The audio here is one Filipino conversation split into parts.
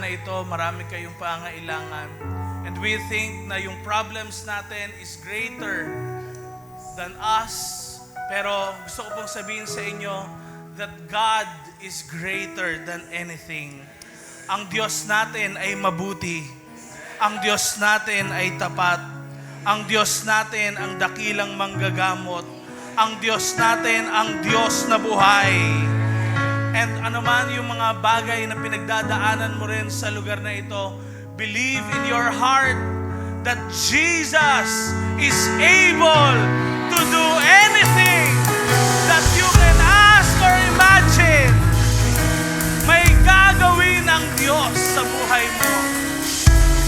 na ito, marami kayong pangailangan. And we think na yung problems natin is greater than us. Pero gusto ko pong sabihin sa inyo that God is greater than anything. Ang Diyos natin ay mabuti. Ang Diyos natin ay tapat. Ang Diyos natin ang dakilang manggagamot. Ang Diyos natin ang Diyos na buhay. And anuman yung mga bagay na pinagdadaanan mo rin sa lugar na ito, believe in your heart that Jesus is able to do anything that you can ask or imagine. May gagawin ang Diyos sa buhay mo.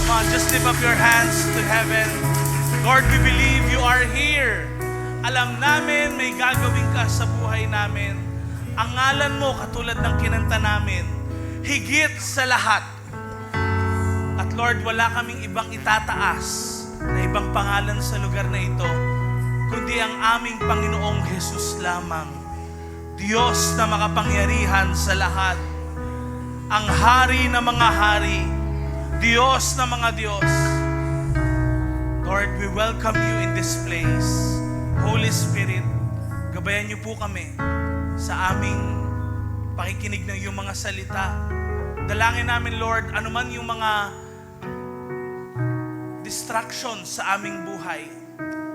Come on, just lift up your hands to heaven. Lord, we believe you are here. Alam namin may gagawin ka sa buhay namin. Ang ngalan mo, katulad ng kinanta namin, higit sa lahat. At Lord, wala kaming ibang itataas na ibang pangalan sa lugar na ito, kundi ang aming Panginoong Jesus lamang. Diyos na makapangyarihan sa lahat. Ang hari na mga hari. Diyos na mga Diyos. Lord, we welcome you in this place. Holy Spirit, gabayan niyo po kami sa aming pakikinig ng iyong mga salita. Dalangin namin, Lord, anuman yung mga distractions sa aming buhay.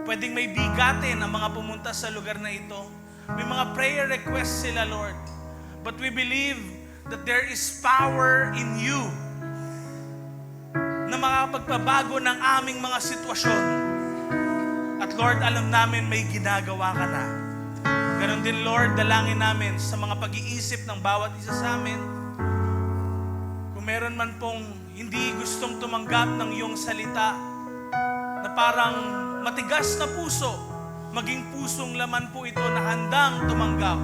Pwedeng may bigatin ang mga pumunta sa lugar na ito. May mga prayer requests sila, Lord. But we believe that there is power in you na makapagpabago ng aming mga sitwasyon. At Lord, alam namin may ginagawa ka na. Ganon din, Lord, dalangin namin sa mga pag-iisip ng bawat isa sa amin. Kung meron man pong hindi gustong tumanggap ng iyong salita, na parang matigas na puso, maging pusong laman po ito na handang tumanggap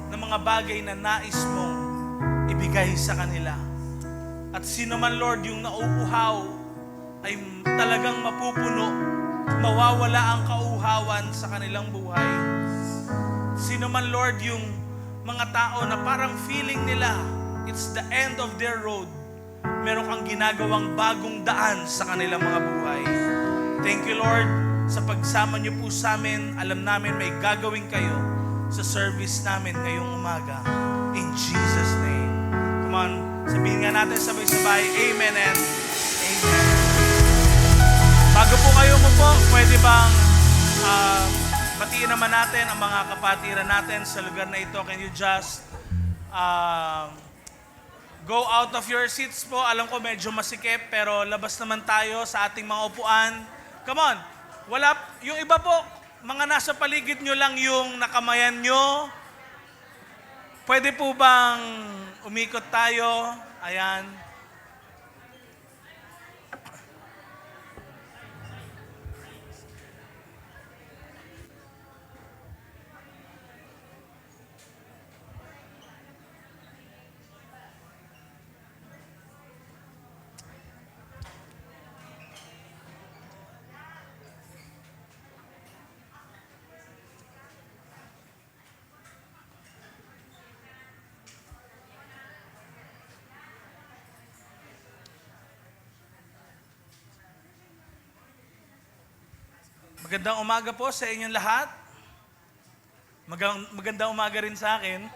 ng mga bagay na nais mong ibigay sa kanila. At sino man, Lord, yung nauuhaw ay talagang mapupuno, mawawala ang kauhawan sa kanilang buhay. Sino man, Lord, yung mga tao na parang feeling nila it's the end of their road, meron kang ginagawang bagong daan sa kanilang mga buhay. Thank you, Lord, sa pagsama niyo po sa amin. Alam namin may gagawin kayo sa service namin ngayong umaga. In Jesus' name. Come on, sabihin nga natin sabay-sabay, Amen and Amen. Bago po kayo po, pwede bang batiin naman natin ang mga kapatiran natin sa lugar na ito. Can you just go out of your seats po? Alam ko medyo masikip, pero labas naman tayo sa ating mga upuan. Come on. Yung iba po, mga nasa paligid nyo lang yung nakamayan nyo. Pwede po bang umikot tayo? Ayan. Magandang umaga po sa inyong lahat. Magandang umaga rin sa akin.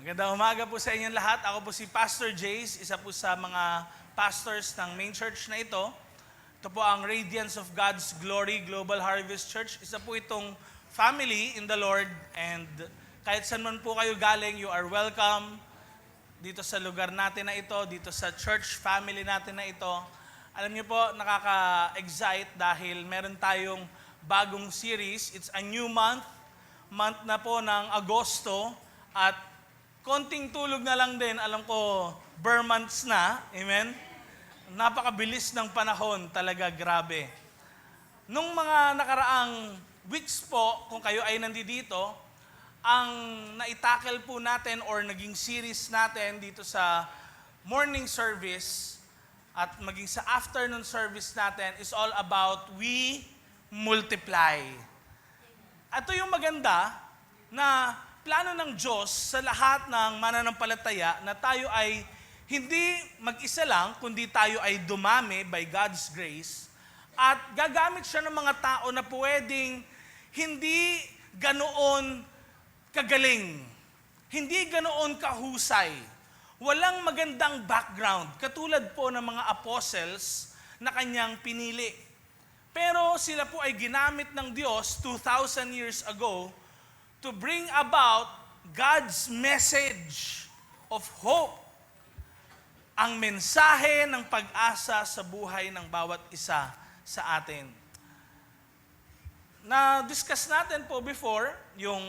Magandang umaga po sa inyong lahat. Ako po si Pastor Jace, isa po sa mga pastors ng main church na ito. Ito po ang Radiance of God's Glory Global Harvest Church. Isa po itong family in the Lord, and kahit saan man po kayo galing, you are welcome dito sa lugar natin na ito, dito sa church family natin na ito. Alam niyo po, nakaka-excite dahil meron tayong bagong series. It's a new month na po ng Agosto, at konting tulog na lang din, alam ko, bare months na, amen? Napakabilis ng panahon, talaga grabe. Nung mga nakaraang weeks po, kung kayo ay nandito, ang naitackle po natin or naging series natin dito sa morning service at maging sa afternoon service natin is all about we multiply. Ito yung maganda na plano ng Diyos sa lahat ng mananampalataya na tayo ay hindi mag-isa lang, kundi tayo ay dumami by God's grace at gagamit siya ng mga tao na pwedeng hindi ganoon kagaling, hindi ganoon kahusay, walang magandang background, katulad po ng mga apostles na kanyang pinili. Pero sila po ay ginamit ng Diyos 2,000 years ago to bring about God's message of hope. Ang mensahe ng pag-asa sa buhay ng bawat isa sa atin. Na-discuss natin po before yung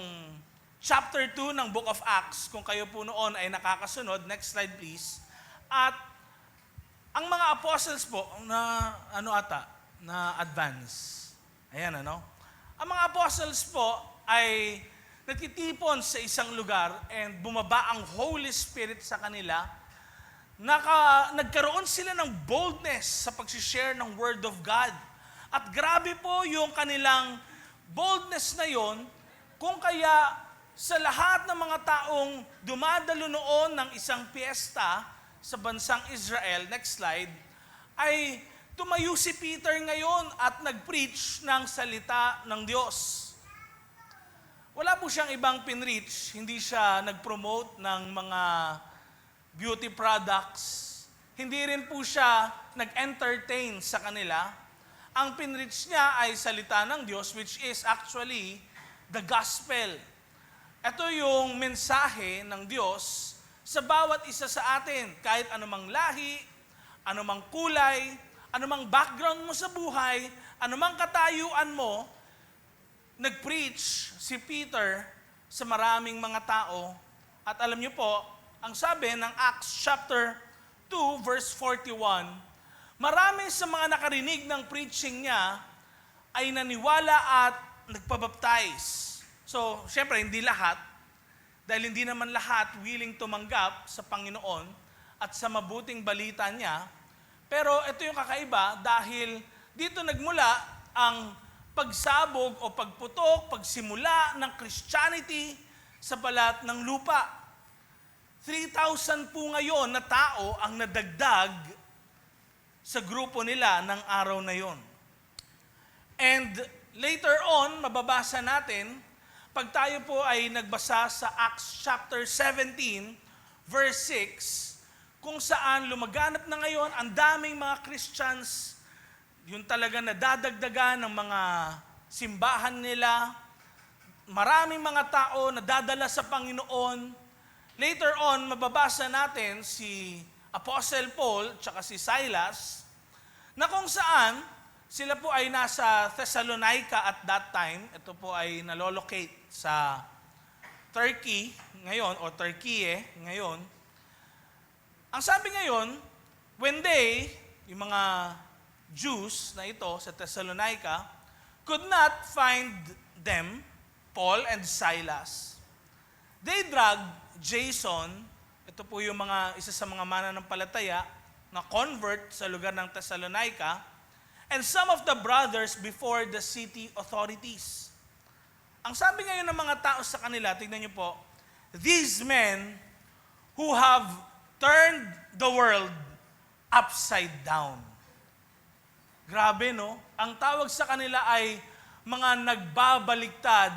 chapter 2 ng Book of Acts. Kung kayo po noon ay nakakasunod, next slide please. At ang mga apostles po na na advance. Ayan Ang mga apostles po ay natitipon sa isang lugar and bumaba ang Holy Spirit sa kanila. Nagkaroon sila ng boldness sa pag-share ng Word of God. At grabe po yung kanilang boldness na yon, kung kaya sa lahat ng mga taong dumadalo noon ng isang piyesta sa bansang Israel, next slide, ay tumayo si Peter ngayon at nag-preach ng salita ng Diyos. Wala po siyang ibang pinreach, hindi siya nag-promote ng mga beauty products, hindi rin po siya nag-entertain sa kanila. Ang pinreach niya ay salita ng Diyos, which is actually the gospel. Ito yung mensahe ng Diyos sa bawat isa sa atin, kahit anumang lahi, anumang kulay, anumang background mo sa buhay, anumang katayuan mo, nag-preach si Peter sa maraming mga tao. At alam niyo po, ang sabi ng Acts chapter 2 verse 41, marami sa mga nakarinig ng preaching niya ay naniwala at nagpabaptize. So, syempre, hindi lahat, dahil hindi naman lahat willing tumanggap sa Panginoon at sa mabuting balita niya. Pero ito yung kakaiba dahil dito nagmula ang pagsabog o pagputok, pagsimula ng Christianity sa balat ng lupa. 3,000 po ngayon na tao ang nadagdag sa grupo nila ng araw na yon. And later on, mababasa natin, pag tayo po ay nagbasa sa Acts chapter 17, verse 6, kung saan lumaganap na ngayon ang daming mga Christians, yun talaga nadadagdagan ng mga simbahan nila, maraming mga tao nadadala sa Panginoon. Later on, mababasa natin si Apostle Paul tsaka si Silas, na kung saan sila po ay nasa Thessalonica at that time. Ito po ay nalolocate sa Turkey ngayon, o Turkey ngayon. Ang sabi ngayon, when they, yung mga Jews na ito sa Thessalonica, could not find them, Paul and Silas, they dragged Jason. Ito po yung isa sa mga mananampalataya na convert sa lugar ng Thessalonica, and some of the brothers before the city authorities. Ang sabi ngayon ng mga tao sa kanila, tingnan niyo po, these men who have turned the world upside down. Grabe, no? Ang tawag sa kanila ay mga nagbabaliktad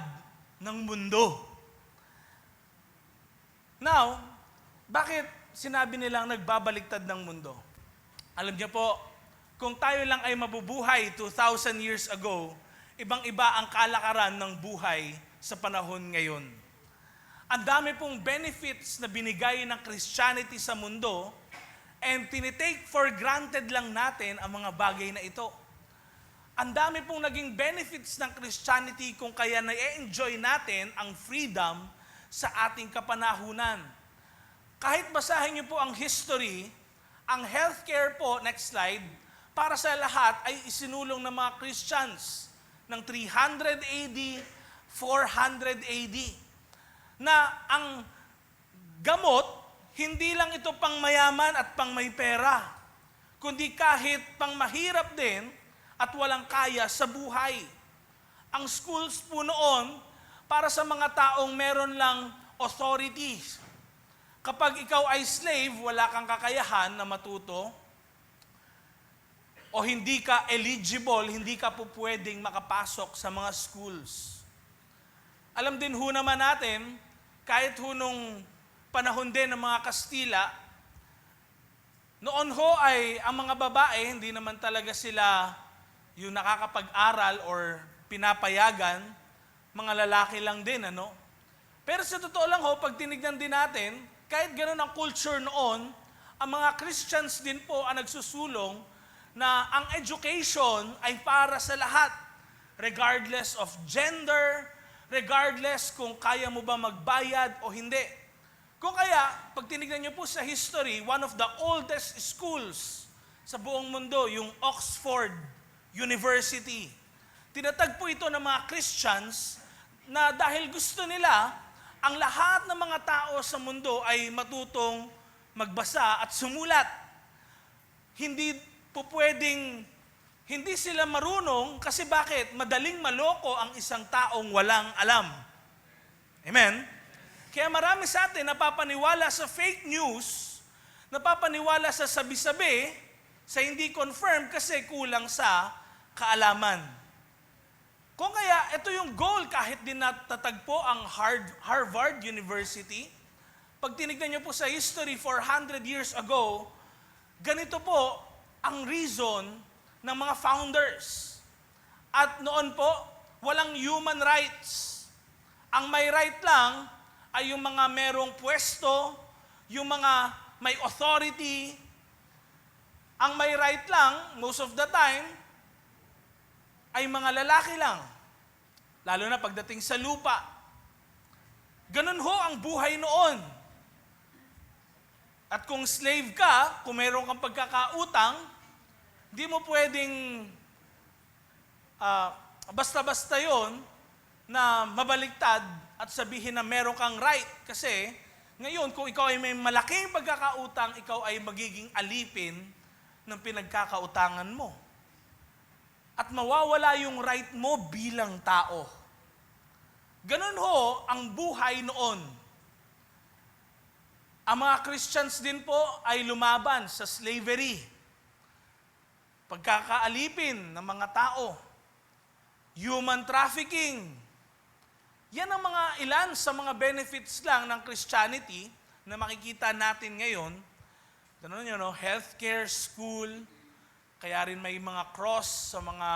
ng mundo. Now, bakit sinabi nilang nagbabaliktad ng mundo? Alam niyo po, kung tayo lang ay mabubuhay 2,000 years ago, ibang-iba ang kalakaran ng buhay sa panahon ngayon. Ang dami pong benefits na binigay ng Christianity sa mundo, and tinitake for granted lang natin ang mga bagay na ito. Ang dami pong naging benefits ng Christianity kung kaya na-enjoy natin ang freedom sa ating kapanahunan. Kahit basahin niyo po ang history, ang healthcare po, next slide, para sa lahat ay isinulong ng mga Christians ng 300 AD, 400 AD. Na ang gamot, hindi lang ito pang mayaman at pang may pera, kundi kahit pang mahirap din at walang kaya sa buhay. Ang schools po noon, para sa mga taong meron lang authority. Kapag ikaw ay slave, wala kang kakayahan na matuto o hindi ka eligible, hindi ka po pwedeng makapasok sa mga schools. Alam din ho naman natin, kahit ho nung panahon din ng mga Kastila, noon ho ay ang mga babae, hindi naman talaga sila yung nakakapag-aral or pinapayagan, mga lalaki lang din, ano? Pero sa totoo lang ho, pag tinignan din natin, kahit gano'n ang culture noon, ang mga Christians din po ang nagsusulong na ang education ay para sa lahat, regardless of gender, regardless kung kaya mo ba magbayad o hindi. Kung kaya, pag tinignan niyo po sa history, one of the oldest schools sa buong mundo, yung Oxford University. Tinatagpo ito ng mga Christians na dahil gusto nila, ang lahat ng mga tao sa mundo ay matutong magbasa at sumulat. Hindi po pwedeng, hindi sila marunong kasi bakit? Madaling maloko ang isang taong walang alam. Amen? Kaya marami sa atin napapaniwala sa fake news, napapaniwala sa sabi-sabi, sa hindi confirmed kasi kulang sa kaalaman. Kung kaya, ito yung goal kahit din natatagpo ang Harvard University. Pag tinignan niyo po sa history 400 years ago, ganito po ang reason ng mga founders. At noon po, walang human rights. Ang may right lang ay yung mga merong pwesto, yung mga may authority. Ang may right lang, most of the time, ay mga lalaki lang. Lalo na pagdating sa lupa. Ganun ho ang buhay noon. At kung slave ka, kung meron kang pagkakautang, di mo pwedeng basta-basta yon na mabaliktad at sabihin na meron kang right. Kasi ngayon, kung ikaw ay may malaking pagkakautang, ikaw ay magiging alipin ng pinagkakautangan mo. At mawawala yung right mo bilang tao. Ganun ho ang buhay noon. Ang mga Christians din po ay lumaban sa slavery. Pagkakaalipin ng mga tao. Human trafficking. Yan ang mga ilan sa mga benefits lang ng Christianity na makikita natin ngayon. Ganun yun, no? Healthcare, school, kaya rin may mga cross sa mga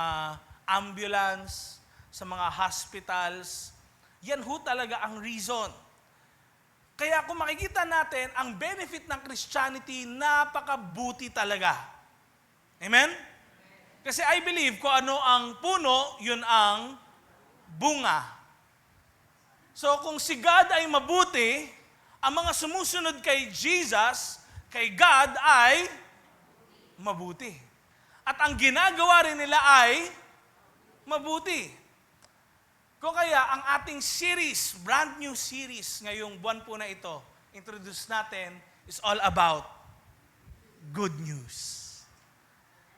ambulance, sa mga hospitals. Yan ho talaga ang reason. Kaya kung makikita natin, ang benefit ng Christianity, napakabuti talaga. Amen? Kasi I believe kung ano ang puno, yun ang bunga. So kung si God ay mabuti, ang mga sumusunod kay Jesus, kay God ay mabuti. At ang ginagawa rin nila ay mabuti. Kung kaya, ang ating series, brand new series, ngayong buwan po na ito, introduce natin, is all about good news.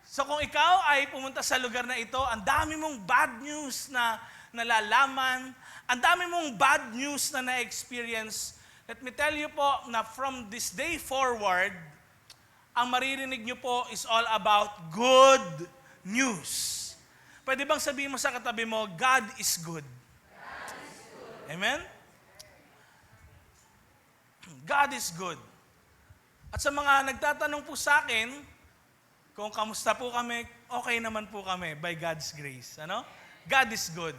So kung ikaw ay pumunta sa lugar na ito, ang dami mong bad news na nalalaman, ang dami mong bad news na na-experience, let me tell you po na from this day forward, ang maririnig nyo po is all about good news. Pwede bang sabihin mo sa katabi mo, God is good? God is good. Amen? God is good. At sa mga nagtatanong po sa akin, kung kamusta po kami, okay naman po kami by God's grace. Ano? God is good.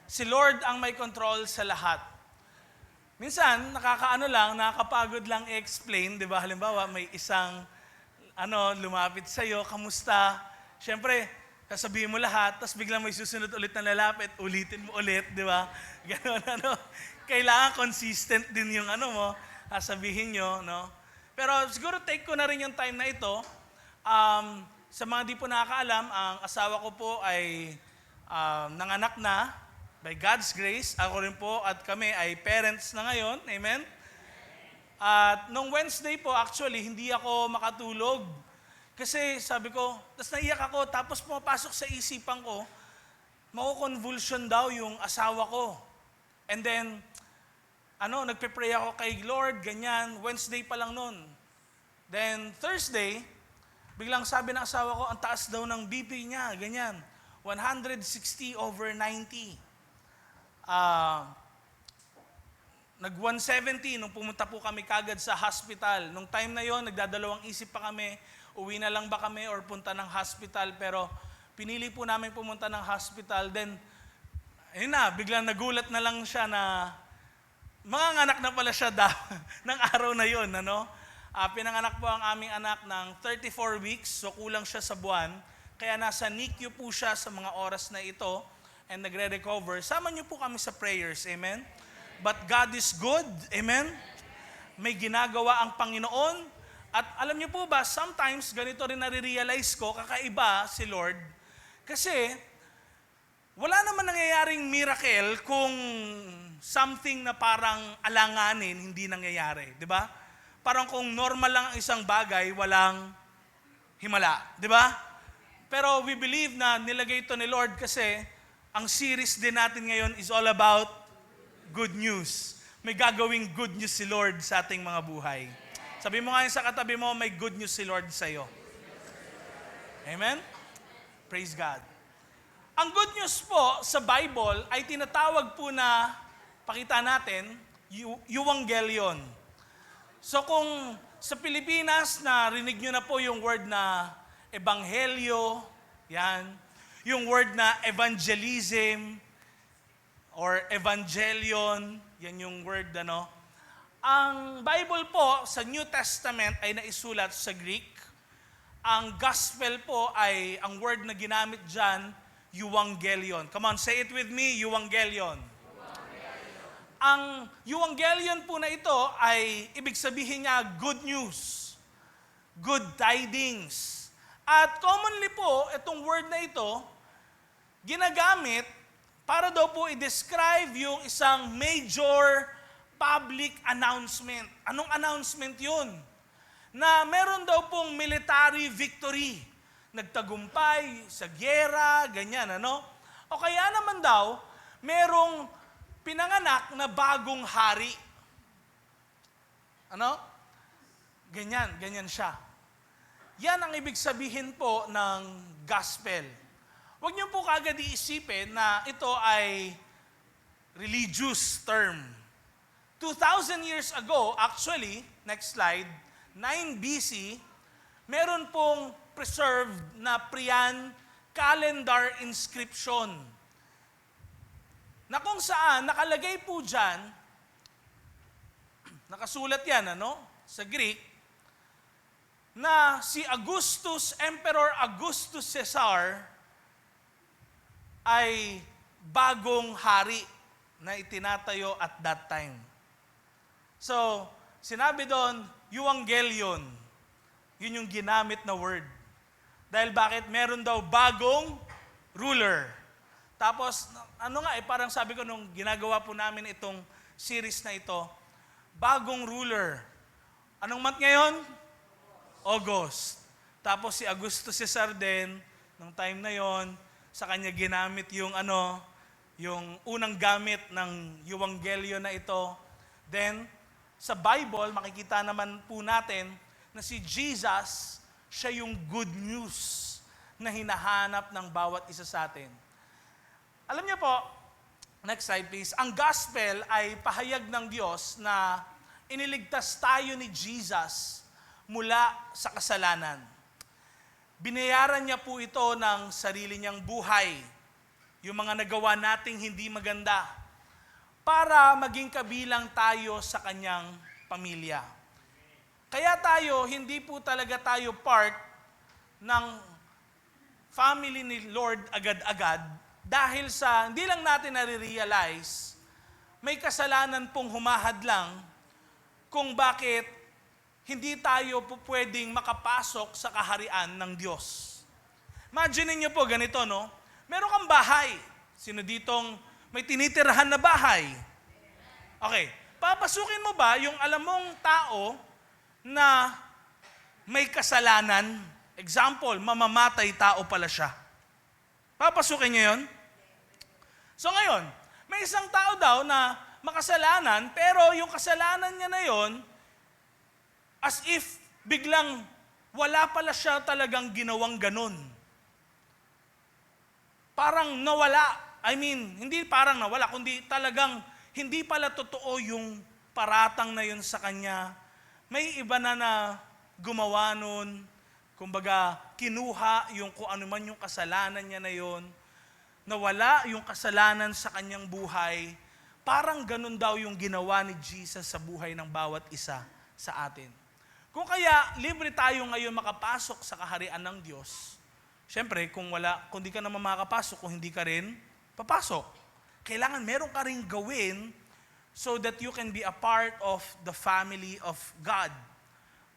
Si Lord ang may control sa lahat. Minsan, nakakapagod lang i-explain, di ba? Halimbawa, may isang lumapit sa'yo, kamusta? Siyempre, sasabihin mo lahat, tapos biglang may susunod ulit na lalapit, ulitin mo ulit, di ba? Ganon, Kailangan consistent din yung mo, sasabihin nyo, no? Pero siguro take ko na rin yung time na ito. Sa mga di po nakakaalam, ang asawa ko po ay nanganak na, by God's grace. Ako rin po at kami ay parents na ngayon. Amen? At nung Wednesday po, actually, hindi ako makatulog. Kasi sabi ko, tapos naiyak ako, tapos pumapasok sa isipan ko, mako-convulsion daw yung asawa ko. And then, nagpe-pray ako kay Lord, ganyan. Wednesday pa lang nun. Then, Thursday, biglang sabi ng asawa ko, ang taas daw ng BP niya, ganyan. 160/90. Nag-170 nung pumunta po kami kagad sa hospital. Nung time na yon, nagdadalawang isip pa kami, uwi na lang ba kami or punta ng hospital. Pero pinili po namin pumunta ng hospital. Then, biglang nagulat na lang siya na manganganak na pala siya ng araw na yon. Pinanganak po ang aming anak ng 34 weeks, so kulang siya sa buwan. Kaya nasa NICU po siya sa mga oras na ito and nagre-recover. Sama niyo po kami sa prayers, amen? But God is good, amen? May ginagawa ang Panginoon. At alam niyo po ba, sometimes ganito rin nare-realize ko, kakaiba si Lord. Kasi wala naman nangyayaring miracle kung something na parang alanganin hindi nangyayari, di ba? Parang kung normal lang ang isang bagay, walang himala, di ba? Pero we believe na nilagay ito ni Lord kasi ang series din natin ngayon is all about good news. May gagawing good news si Lord sa ating mga buhay. Sabi mo nga sa katabi mo, may good news si Lord sa iyo. Amen? Praise God. Ang good news po sa Bible ay tinatawag po na, pakita natin, Euangelion. So kung sa Pilipinas, narinig nyo na po yung word na ebanghelyo, yan. Yung word na evangelism, or evangelion, yan yung word, Ang Bible po sa New Testament ay naisulat sa Greek. Ang gospel po ay, ang word na ginamit dyan, Euangelion. Come on, say it with me, Euangelion. Ang Euangelion po na ito ay, ibig sabihin niya, good news. Good tidings. At commonly po, itong word na ito, ginagamit para daw po i-describe yung isang major public announcement. Anong announcement yun? Na meron daw pong military victory. Nagtagumpay sa gyera, ganyan, O kaya naman daw, merong pinanganak na bagong hari. Ganyan siya. Yan ang ibig sabihin po ng gospel. Huwag niyo po kaagad iisipin na ito ay religious term. 2,000 years ago, actually, next slide, 9 BC, meron pong preserved na Priyan calendar inscription na kung saan nakalagay po dyan, nakasulat yan, sa Greek, na si Emperor Augustus Caesar ay bagong hari na itinatayo at that time. So, sinabi doon, Euangelion. Yun yung ginamit na word. Dahil bakit? Meron daw bagong ruler. Tapos, parang sabi ko nung ginagawa po namin itong series na ito, bagong ruler. Anong month ngayon? August. Tapos si Augustus Caesar din, nung time na yon, sa kanya ginamit yung yung unang gamit ng Euangelion na ito. Then, sa Bible, makikita naman po natin na si Jesus, siya yung good news na hinahanap ng bawat isa sa atin. Alam niyo po, next slide please, ang gospel ay pahayag ng Diyos na iniligtas tayo ni Jesus mula sa kasalanan. Binayaran niya po ito ng sarili niyang buhay, yung mga nagawa nating hindi maganda, para maging kabilang tayo sa kanyang pamilya. Kaya hindi po talaga tayo part ng family ni Lord agad-agad dahil sa, hindi lang natin nare-realize, may kasalanan pong humahadlang kung bakit hindi tayo po pwedeng makapasok sa kaharian ng Diyos. Imagine niyo po ganito, Meron kang bahay. Sino ditong may tinitirahan na bahay? Okay. Papasukin mo ba yung alam mong tao na may kasalanan? Example, mamamatay tao pala siya. Papasukin niyo yun? So ngayon, may isang tao daw na makasalanan, pero yung kasalanan niya na yon, as if biglang wala pala siya talagang ginawang ganun. Parang nawala. I mean, hindi parang nawala, kundi talagang hindi pala totoo yung paratang na yun sa kanya. May iba na gumawa nun, kumbaga kinuha yung kung ano man yung kasalanan niya na yun, nawala yung kasalanan sa kanyang buhay. Parang ganun daw yung ginawa ni Jesus sa buhay ng bawat isa sa atin. Kung kaya libre tayo ngayon makapasok sa kaharian ng Diyos, siyempre kung di ka naman makakapasok, kung hindi ka rin papasok, kailangan meron ka rin gawin so that you can be a part of the family of God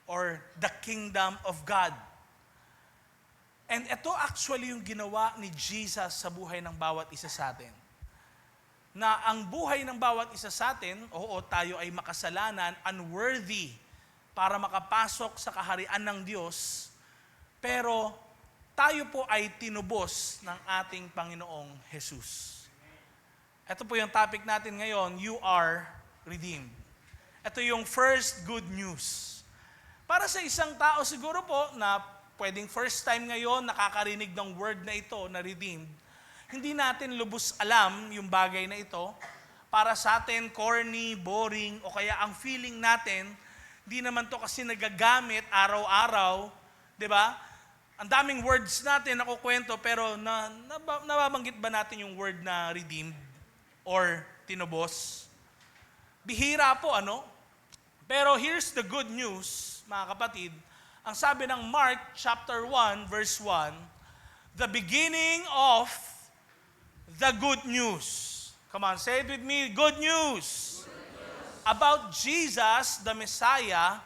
or the kingdom of God. And ito actually yung ginawa ni Jesus sa buhay ng bawat isa sa atin. Na ang buhay ng bawat isa sa atin, oo, tayo ay makasalanan, unworthy para makapasok sa kaharian ng Diyos, pero tayo po ay tinubos ng ating Panginoong Jesus. Ito po yung topic natin ngayon, you are redeemed. Ito yung first good news. Para sa isang tao siguro po na pwedeng first time ngayon nakakarinig ng word na ito, na redeemed, hindi natin lubos alam yung bagay na ito. Para sa atin, corny, boring, o kaya ang feeling natin, di naman to kasi nagagamit araw-araw, di ba? Ang daming words natin nakukwento, pero nababanggit ba natin yung word na redeemed or tinubos? Bihira po, ano? Pero here's the good news, mga kapatid. Ang sabi ng Mark chapter 1, verse 1, the beginning of the good news. Come on, say it with me, good news. About Jesus, the Messiah,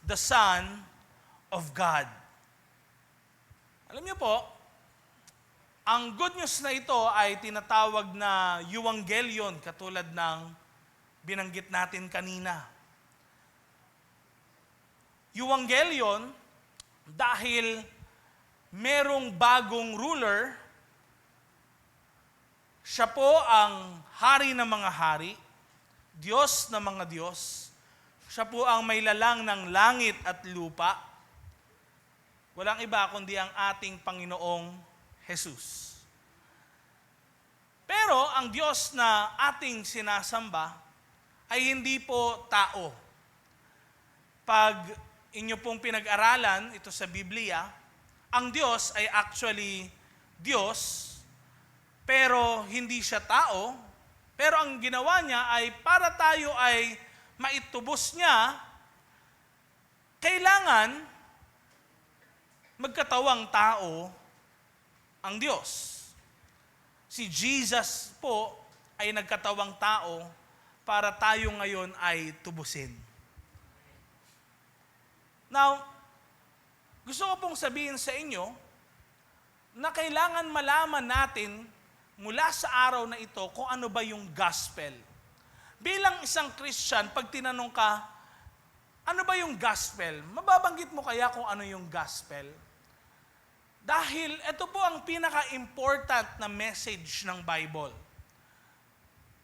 the Son of God. Alam niyo po, ang good news na ito ay tinatawag na Euangelion, katulad ng binanggit natin kanina. Euangelion dahil merong bagong ruler, siya po ang hari ng mga hari, Diyos ng mga Diyos, siya po ang may lalang ng langit at lupa. Walang iba kundi ang ating Panginoong Jesus. Pero ang Diyos na ating sinasamba ay hindi po tao. Pag inyo pong pinag-aralan ito sa Biblia, ang Diyos ay actually Diyos, pero hindi siya tao. Pero ang ginawa niya ay para tayo ay maitubos niya, kailangan magkatawang tao ang Diyos. Si Jesus po ay nagkatawang tao para tayo ngayon ay tubusin. Now, gusto ko pong sabihin sa inyo na kailangan malaman natin mula sa araw na ito kung ano ba yung gospel. Bilang isang Christian, pag tinanong ka, ano ba yung gospel? Mababanggit mo kaya kung ano yung gospel? Dahil ito po ang pinaka-important na message ng Bible.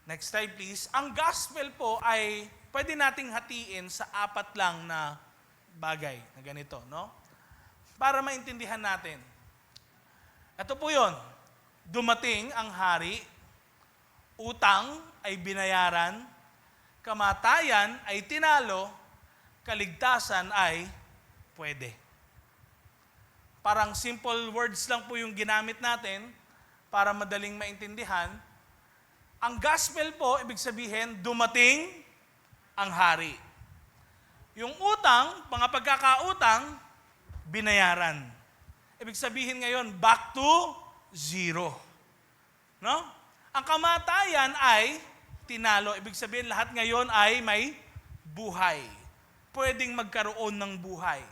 Next slide please. Ang gospel po ay pwede nating hatiin sa 4 lang na bagay na ganito, no? Para maintindihan natin. Ito po yon. Dumating ang hari, utang ay binayaran, kamatayan ay tinalo, kaligtasan ay pwede. Parang simple words lang po yung ginamit natin para madaling maintindihan. Ang gospel po, ibig sabihin, dumating ang hari. Yung utang, mga pagkakautang, binayaran. Ibig sabihin ngayon, back to zero. No? Ang kamatayan ay tinalo. Ibig sabihin, lahat ngayon ay may buhay. Pwedeng magkaroon ng buhay.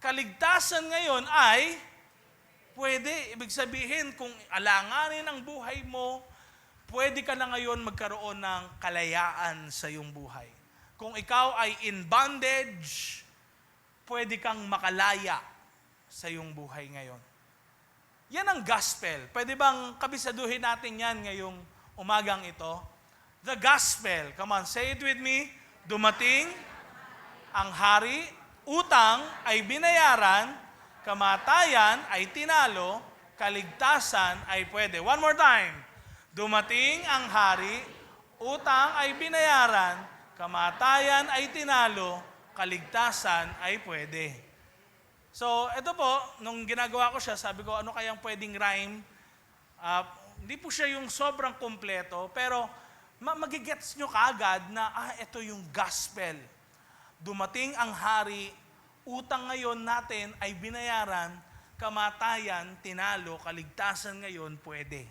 Kaligtasan ngayon ay pwede. Ibig sabihin, kung alanganin ang buhay mo, pwede ka na ngayon magkaroon ng kalayaan sa iyong buhay. Kung ikaw ay in bondage, pwede kang makalaya sa iyong buhay ngayon. Yan ang gospel. Pwede bang kabisaduhin natin yan ngayong umagang ito? the gospel. Come on, say it with me. Dumating ang hari, utang ay binayaran, kamatayan ay tinalo, kaligtasan ay pwede. One more time. Dumating ang hari, utang ay binayaran, kamatayan ay tinalo, kaligtasan ay pwede. So, ito po, nung ginagawa ko siya, sabi ko, ano kayang pwedeng rhyme? Hindi po siya yung sobrang kumpleto, pero magigets nyo kaagad na, ito yung gospel. Dumating ang hari, utang ngayon natin ay binayaran, kamatayan, tinalo, kaligtasan ngayon, pwede.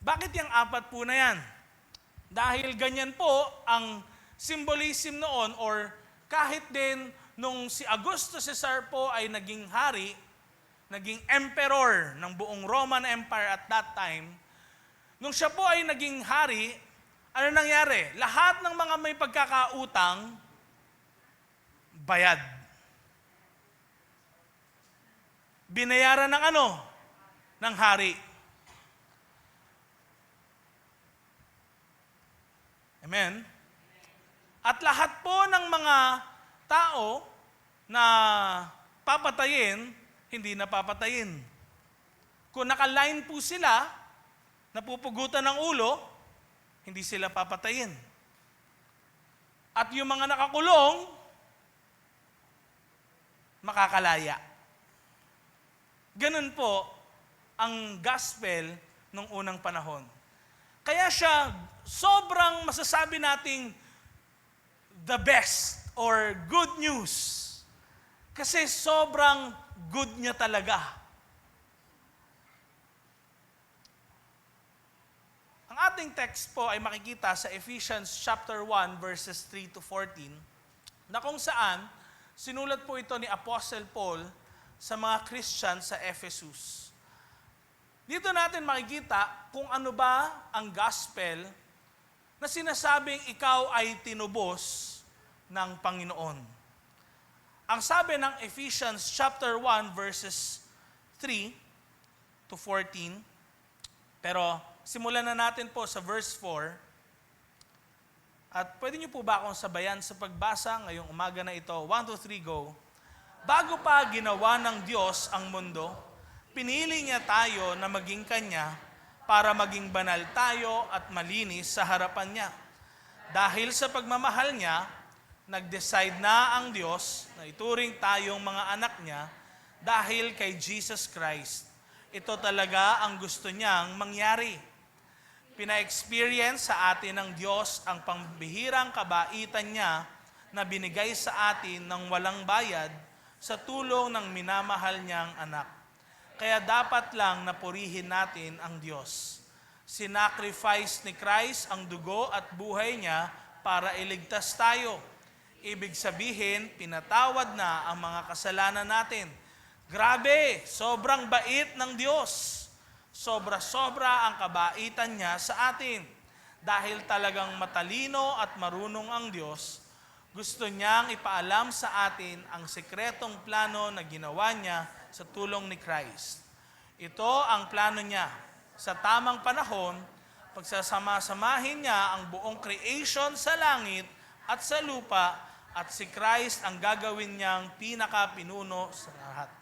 Bakit yung apat po na yan? Dahil ganyan po ang symbolism noon, or kahit din nung si Augusto Cesar po ay naging hari, naging emperor ng buong Roman Empire at that time, nung siya po ay naging hari, ano nangyari? Lahat ng mga may pagkakautang, bayad. Binayaran ng ano? Ng hari. Amen? At lahat po ng mga tao na papatayin, hindi na papatayin. Kung nakaline po sila, napupugutan ng ulo, hindi sila papatayin. At yung mga nakakulong, makakalaya. Ganun po ang gospel nung unang panahon. Kaya siya sobrang masasabi nating the best or good news. Kasi sobrang good niya talaga. Ang ating text po ay makikita sa Ephesians chapter 1 verses 3 to 14, na kung saan sinulat po ito ni Apostle Paul sa mga Christian sa Ephesus. Dito natin makikita kung ano ba ang gospel na sinasabing ikaw ay tinubos ng Panginoon. Ang sabi ng Ephesians chapter 1 verses 3 to 14, pero simulan na natin po sa verse 4. At pwede niyo po ba akong sabayan sa pagbasa ngayong umaga na ito? 1, 2, 3, go. Bago pa ginawa ng Diyos ang mundo, pinili niya tayo na maging Kanya para maging banal tayo at malinis sa harapan niya. Dahil sa pagmamahal niya, nag-decide na ang Diyos na ituring tayong mga anak niya dahil kay Jesus Christ. Ito talaga ang gusto niyang mangyari. Pina-experience sa atin ng Diyos ang pambihirang kabaitan niya na binigay sa atin ng walang bayad sa tulong ng minamahal niyang anak. Kaya dapat lang napurihin natin ang Diyos. Sinacrifice ni Christ ang dugo at buhay niya para iligtas tayo. Ibig sabihin, pinatawad na ang mga kasalanan natin. Grabe, sobrang bait ng Diyos. Sobra-sobra ang kabaitan niya sa atin. Dahil talagang matalino at marunong ang Diyos, gusto niyang ipaalam sa atin ang sekretong plano na ginawa niya sa tulong ni Christ. Ito ang plano niya. Sa tamang panahon, pagsasama-samahin niya ang buong creation sa langit at sa lupa, at si Christ ang gagawin niyang pinaka-pinuno sa lahat.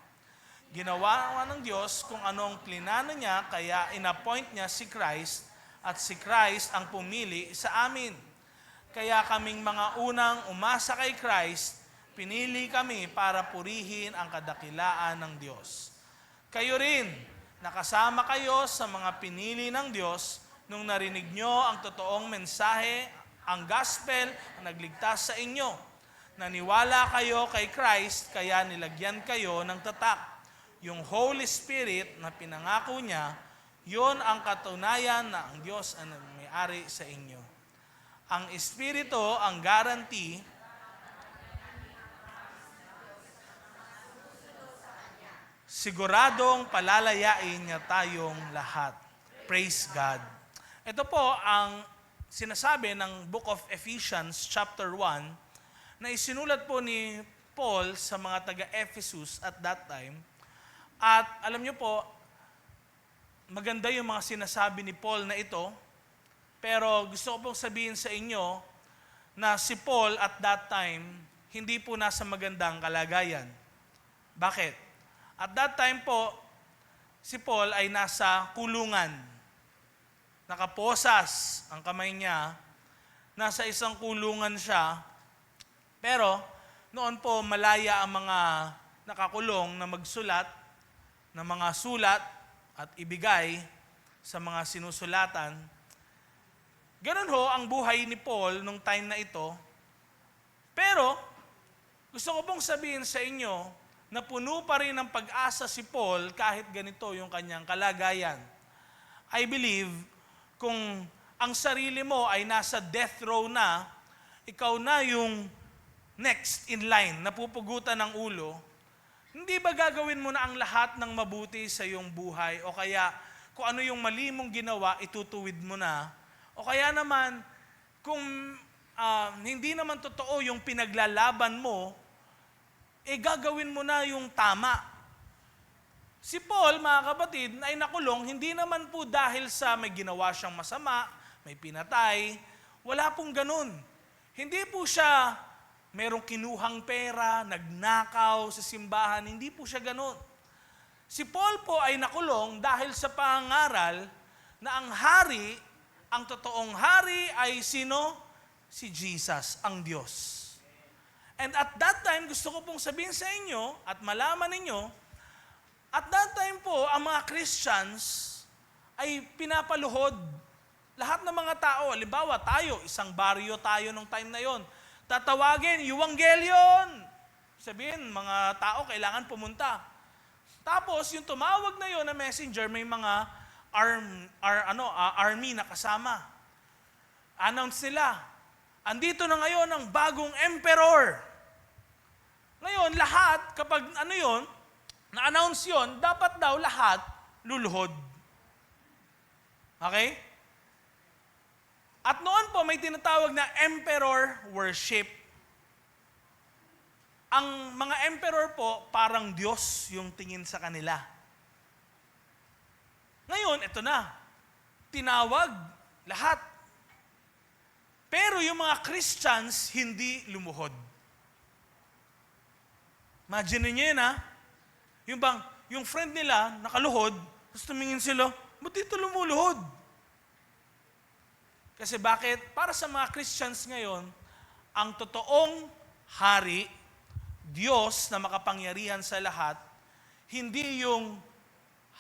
Ginawa ng Diyos kung anong plinano niya, kaya inappoint niya si Christ, at si Christ ang pumili sa amin. Kaya kaming mga unang umasa kay Christ, pinili kami para purihin ang kadakilaan ng Diyos. Kayo rin, nakasama kayo sa mga pinili ng Diyos nung narinig nyo ang totoong mensahe, ang gospel na nagligtas sa inyo. Naniwala kayo kay Christ, kaya nilagyan kayo ng tatak. Yung Holy Spirit na pinangako niya, yun ang katunayan na ang Diyos ang may-ari sa inyo. Ang Espiritu ang guarantee siguradong palalayain niya tayong lahat. Praise God. Ito po ang sinasabi ng Book of Ephesians chapter 1 na isinulat po ni Paul sa mga taga-Ephesus at that time. At alam niyo po, maganda yung mga sinasabi ni Paul na ito, Pero gusto ko pong sabihin sa inyo na si Paul at that time, hindi po nasa magandang kalagayan. Bakit? At that time po, si Paul ay nasa kulungan. Nakaposas ang kamay niya. Nasa isang kulungan siya. Pero noon po malaya ang mga nakakulong na magsulat ng mga sulat at ibigay sa mga sinusulatan. Ganun ho ang buhay ni Paul nung time na ito. Pero gusto ko pong sabihin sa inyo na puno pa rin ng pag-asa si Paul kahit ganito yung kanyang kalagayan. I believe kung ang sarili mo ay nasa death row na, ikaw na yung next in line, napupugutan ng ulo, hindi ba gagawin mo na ang lahat ng mabuti sa iyong buhay? O kaya kung ano yung mali mong ginawa, itutuwid mo na? O kaya naman, kung hindi naman totoo yung pinaglalaban mo, gagawin mo na yung tama. Si Paul, mga kapatid, ay nakulong, hindi naman po dahil sa may ginawa siyang masama, may pinatay, wala pong ganun. Hindi po siya merong kinuhang pera, nagnakaw sa simbahan, hindi po siya ganun. Si Paul po ay nakulong dahil sa pangaral na ang hari, ang totoong hari ay sino? Si Jesus, ang Diyos. And at that time, gusto ko pong sabihin sa inyo at malaman ninyo, at that time po, ang mga Christians ay pinapaluhod. Lahat ng mga tao, halimbawa tayo, isang baryo tayo nung time na yon, tatawagin, Euangelion! Sabihin, mga tao kailangan pumunta. Tapos, yung tumawag na yon na messenger, may mga army na kasama. Announce nila, andito na ngayon ang bagong emperor. Ngayon, lahat, kapag na-announce yon, dapat daw lahat luluhod. Okay? At noon po, may tinatawag na emperor worship. Ang mga emperor po, parang Diyos yung tingin sa kanila. Ngayon, ito na. Tinawag lahat. Pero yung mga Christians, hindi lumuhod. Imagine niyo yun, ha? Yung friend nila, nakaluhod, tapos tumingin sila, ba't dito lumuluhod? Kasi bakit? Para sa mga Christians ngayon, ang totoong hari, Diyos na makapangyarihan sa lahat, hindi yung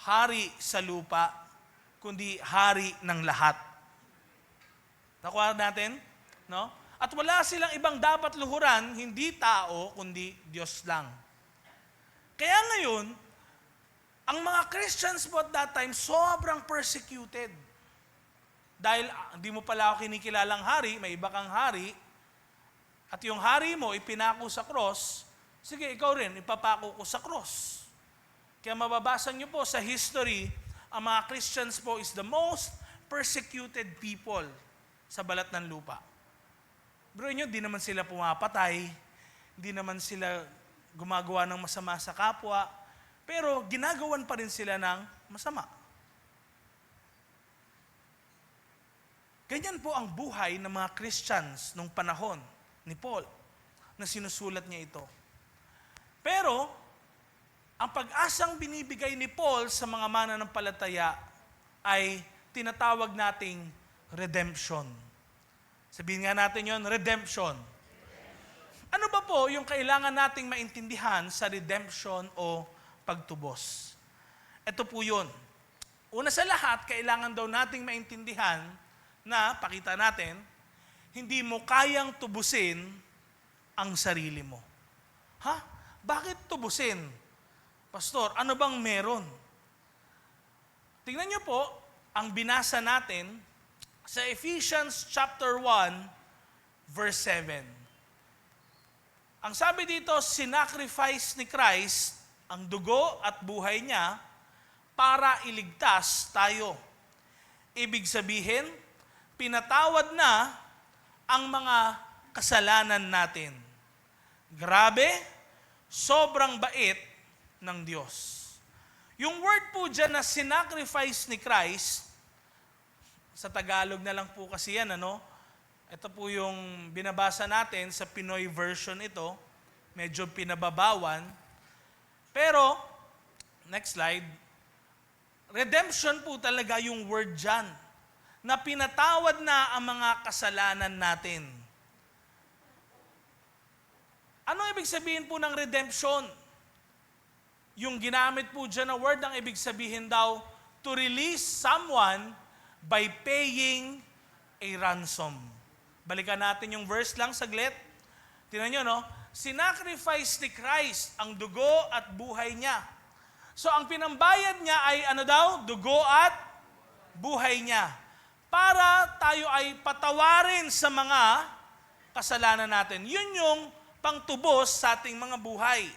hari sa lupa, kundi hari ng lahat. Nakuha natin? No? At wala silang ibang dapat luhuran, hindi tao, kundi Diyos lang. Kaya ngayon, ang mga Christians po at that time, sobrang persecuted. Dahil hindi mo pala ako kinikilalang hari, may iba kang hari, at yung hari mo ipinako sa cross, sige, ikaw rin, ipapako ko sa cross. Kaya mababasa niyo po sa history, ang mga Christians po is the most persecuted people sa balat ng lupa. Bro, nyo, di naman sila pumapatay, di naman sila gumagawa ng masama sa kapwa, pero ginagawan pa rin sila ng masama. Ganyan po ang buhay ng mga Christians nung panahon ni Paul na sinusulat niya ito. Pero, ang pag-asang binibigay ni Paul sa mga mananampalataya ay tinatawag nating redemption. Sabihin nga natin yon, redemption. Ano ba po yung kailangan nating maintindihan sa redemption o pagtubos? Ito po yun. Una sa lahat, kailangan daw nating maintindihan na, pakita natin, hindi mo kayang tubusin ang sarili mo. Ha? Bakit tubusin? Pastor, ano bang meron? Tingnan niyo po, ang binasa natin sa Ephesians chapter 1, verse 7. Ang sabi dito, sinacrifice ni Christ ang dugo at buhay niya para iligtas tayo. Ibig sabihin, pinatawad na ang mga kasalanan natin. Grabe, sobrang bait ng Diyos. Yung word po dyan na sinacrifice ni Christ, Sa Tagalog na lang po kasi yan, ano? Ito po yung binabasa natin sa Pinoy version ito. Medyo pinababawan. Pero, next slide. Redemption po talaga yung word dyan. Na pinatawad na ang mga kasalanan natin. Ano ibig sabihin po ng redemption? Yung ginamit po dyan na word, ang ibig sabihin daw, to release someone by paying a ransom. Balikan natin yung verse lang saglit. Tingnan nyo, no? Sinacrifice ni Christ ang dugo at buhay niya. So ang pinambayad niya ay ano daw? Dugo at buhay niya. Para tayo ay patawarin sa mga kasalanan natin. Yun yung pangtubos sa ating mga buhay.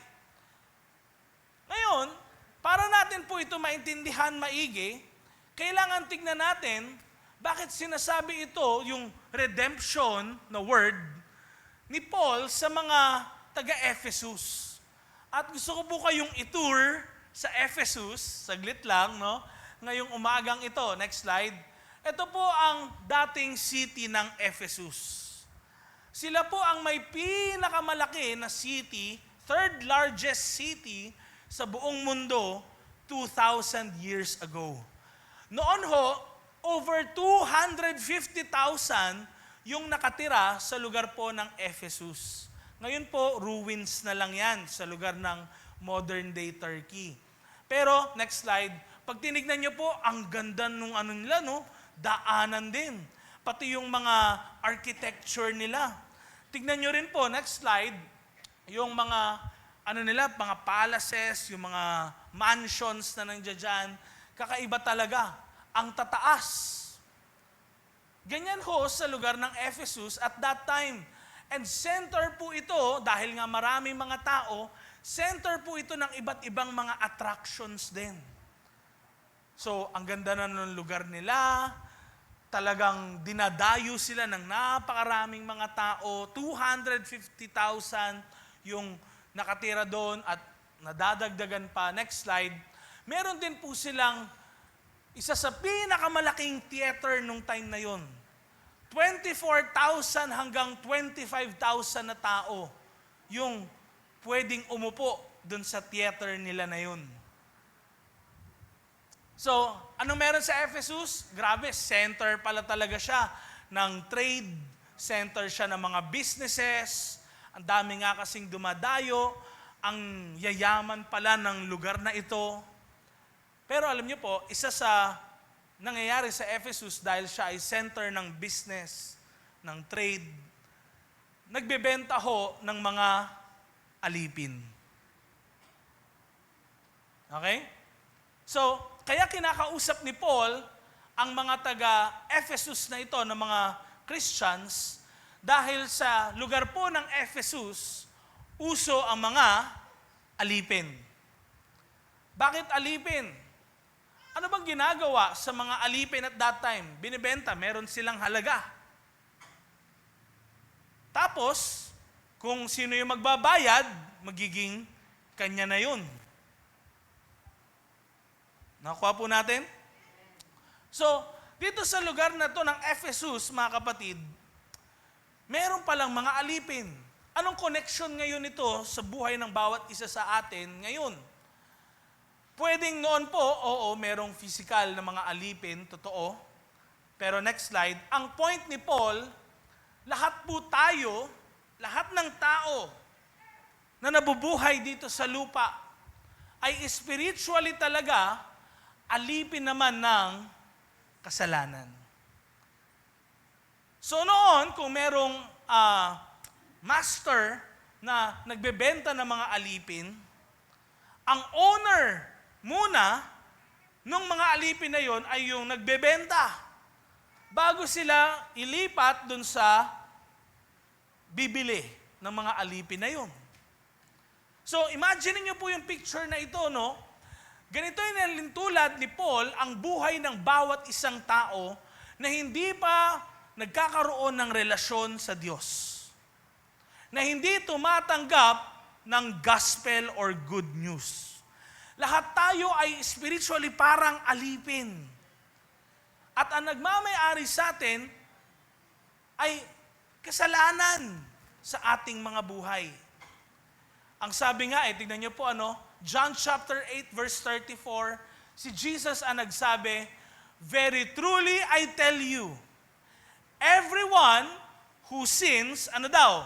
Ngayon, para natin po ito maintindihan maigi, kailangan tignan natin bakit sinasabi ito, yung redemption na word, ni Paul sa mga taga-Ephesus. At gusto ko po kayong itour sa Ephesus, saglit lang, no? Ngayong umagang ito, next slide. Ito po ang dating city ng Ephesus. Sila po ang may pinakamalaki na city, third largest city sa buong mundo 2,000 years ago. Noon ho, over 250,000 yung nakatira sa lugar po ng Ephesus. Ngayon po, ruins na lang yan sa lugar ng modern day Turkey. Pero, next slide, pag tinignan nyo po, ang ganda nung ano nila, no? Daanan din. Pati yung mga architecture nila. Tignan nyo rin po, next slide, yung mga, ano nila, mga palaces, yung mga mansions na nandiyan dyan. Kakaiba talaga. Ang tataas. Ganyan ho sa lugar ng Ephesus at that time. And center po ito, dahil nga maraming mga tao, center po ito ng iba't ibang mga attractions din. So, ang ganda na ng lugar nila, talagang dinadayo sila ng napakaraming mga tao, 250,000 yung nakatira doon at nadadagdagan pa. Next slide. Meron din po silang isa sa pinakamalaking theater nung time na yon. 24,000 hanggang 25,000 na tao yung pwedeng umupo doon sa theater nila na yun. So, anong meron sa Ephesus? Grabe, center pala talaga siya ng trade, center siya ng mga businesses, ang dami nga kasing dumadayo, ang yayaman pala ng lugar na ito. Pero alam niyo po, isa sa nangyayari sa Ephesus dahil siya ay center ng business, ng trade, nagbebenta ho ng mga alipin. Okay? So, kaya kinakausap ni Paul ang mga taga-Ephesus na ito, ng mga Christians, dahil sa lugar po ng Ephesus, uso ang mga alipin. Bakit alipin? Ano bang ginagawa sa mga alipin at that time? Binibenta, meron silang halaga. Tapos, kung sino yung magbabayad, magiging kanya na yun. Nakuha po natin? So, dito sa lugar na to ng Ephesus, mga kapatid, meron palang mga alipin. Anong connection ngayon ito sa buhay ng bawat isa sa atin ngayon? Pwedeng noon po, oo, merong physical na mga alipin, totoo. Pero next slide, ang point ni Paul, lahat po tayo, lahat ng tao na nabubuhay dito sa lupa, ay spiritually talaga alipin naman ng kasalanan. So noon, kung merong master na nagbebenta ng mga alipin, ang owner muna nung mga alipin na yon ay yung nagbebenta bago sila ilipat dun sa bibili ng mga alipin na yon. So imagine niyo po yung picture na ito, no? Ganito yung nalintulad ni Paul ang buhay ng bawat isang tao na hindi pa nagkakaroon ng relasyon sa Diyos. Na hindi tumatanggap ng gospel or good news. Lahat tayo ay spiritually parang alipin. At ang nagmamay-ari sa atin ay kasalanan sa ating mga buhay. Ang sabi nga, tignan niyo po John chapter 8 verse 34, si Jesus ang nagsabi, "Very truly I tell you, everyone who sins," ano daw?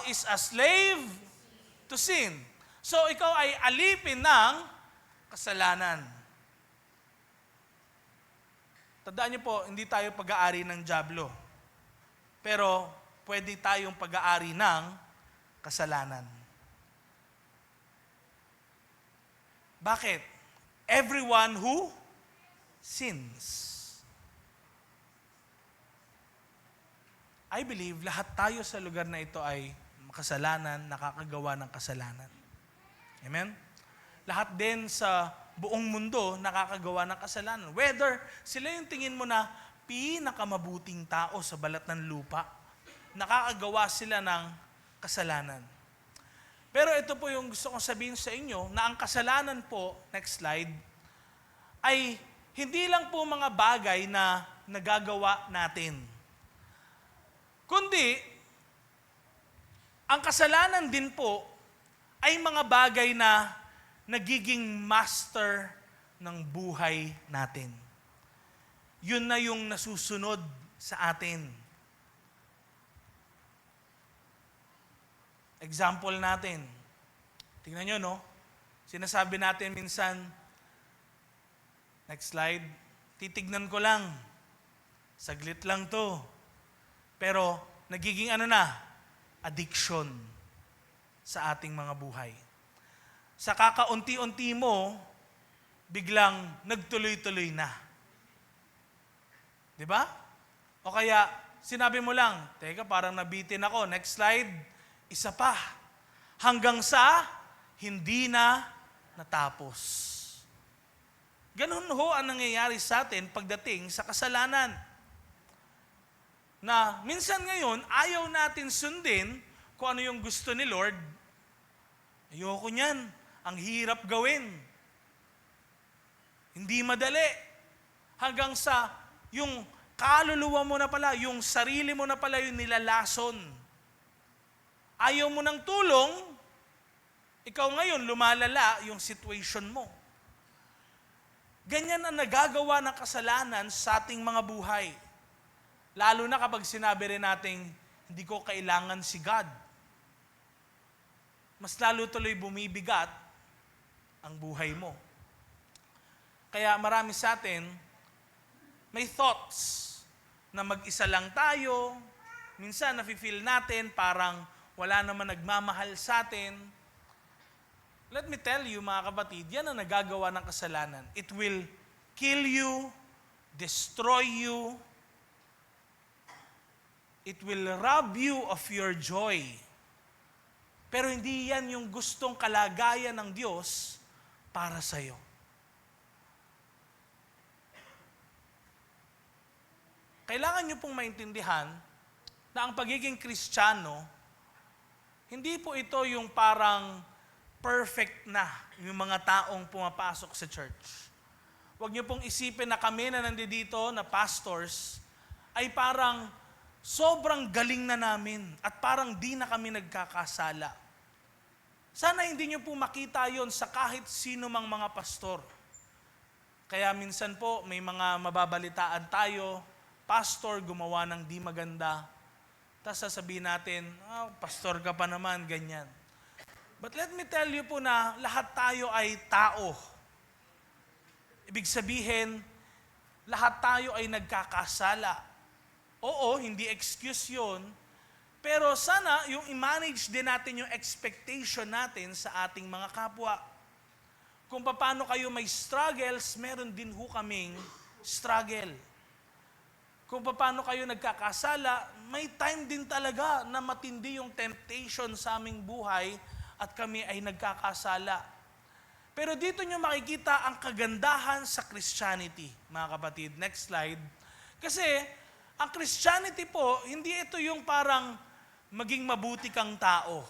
Is a slave to sin. So ikaw ay alipin ng kasalanan. Tandaan niyo po, hindi tayo pag-aari ng dyablo. Pero pwede tayong pag-aari ng kasalanan. Bakit? Everyone who sins. I believe lahat tayo sa lugar na ito ay makasalanan, nakakagawa ng kasalanan. Amen? Lahat din sa buong mundo nakakagawa ng kasalanan. Whether sila yung tingin mo na pinakamabuting tao sa balat ng lupa, nakakagawa sila ng kasalanan. Pero ito po yung gusto kong sabihin sa inyo, na ang kasalanan po, next slide, ay hindi lang po mga bagay na nagagawa natin. Kundi, ang kasalanan din po ay mga bagay na nagiging master ng buhay natin. Yun na yung nasusunod sa atin. Example natin. Tingnan nyo, no? Sinasabi natin minsan, next slide, titignan ko lang. Saglit lang to. Pero, nagiging addiction sa ating mga buhay. Sa kakaunti-unti mo, biglang nagtuloy-tuloy na. Di ba? O kaya, sinabi mo lang, teka, parang nabitin ako. Next slide, isa pa. Hanggang sa hindi na natapos. Ganun ho ang nangyayari sa atin pagdating sa kasalanan. Na minsan ngayon, ayaw natin sundin kung ano yung gusto ni Lord. Ayoko niyan. Ang hirap gawin. Hindi madali. Hanggang sa yung kaluluwa mo na pala, yung sarili mo na pala yung nilalason. Ayaw mo ng tulong, ikaw ngayon lumalala yung situation mo. Ganyan ang nagagawa ng kasalanan sa ating mga buhay. Lalo na kapag sinabi rin natin, hindi ko kailangan si God. Mas lalo tuloy bumibigat ang buhay mo. Kaya marami sa atin, may thoughts na mag-isa lang tayo. Minsan nafe-feel natin parang wala naman nagmamahal sa atin. Let me tell you mga kapatid, yan ang nagagawa ng kasalanan. It will kill you, destroy you, it will rob you of your joy. Pero hindi yan yung gustong kalagayan ng Diyos para sa iyo. Kailangan nyo pong maintindihan na ang pagiging Kristiyano, hindi po ito yung parang perfect na yung mga taong pumapasok sa church. Huwag nyo pong isipin na kami na nandito na pastors ay parang sobrang galing na namin at parang di na kami nagkakasala. Sana hindi nyo po makita yon sa kahit sino mang mga pastor. Kaya minsan po may mga mababalitaan tayo, pastor gumawa ng di maganda. Tapos sasabihin natin, pastor ka pa naman, ganyan. But let me tell you po na lahat tayo ay tao. Ibig sabihin, lahat tayo ay nagkakasala. Oo, hindi excuse yun. Pero sana yung i-manage din natin yung expectation natin sa ating mga kapwa. Kung paano kayo may struggles, meron din ho kaming struggle. Kung paano kayo nagkakasala, may time din talaga na matindi yung temptation sa aming buhay at kami ay nagkakasala. Pero dito nyo makikita ang kagandahan sa Christianity, mga kapatid. Next slide. Kasi ang Christianity po, hindi ito yung parang maging mabuti kang tao.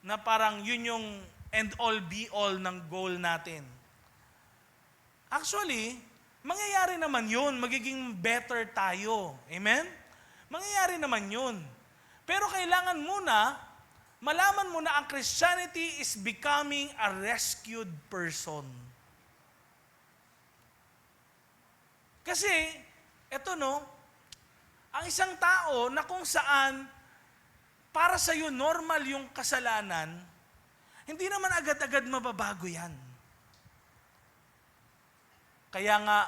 Na parang yun yung end all be all ng goal natin. Actually, mangyayari naman yun. Magiging better tayo. Amen? Mangyayari naman yun. Pero kailangan muna, malaman mo na ang Christianity is becoming a rescued person. Kasi, eto no, ang isang tao na kung saan para sa'yo normal yung kasalanan, hindi naman agad-agad mababago yan. Kaya nga,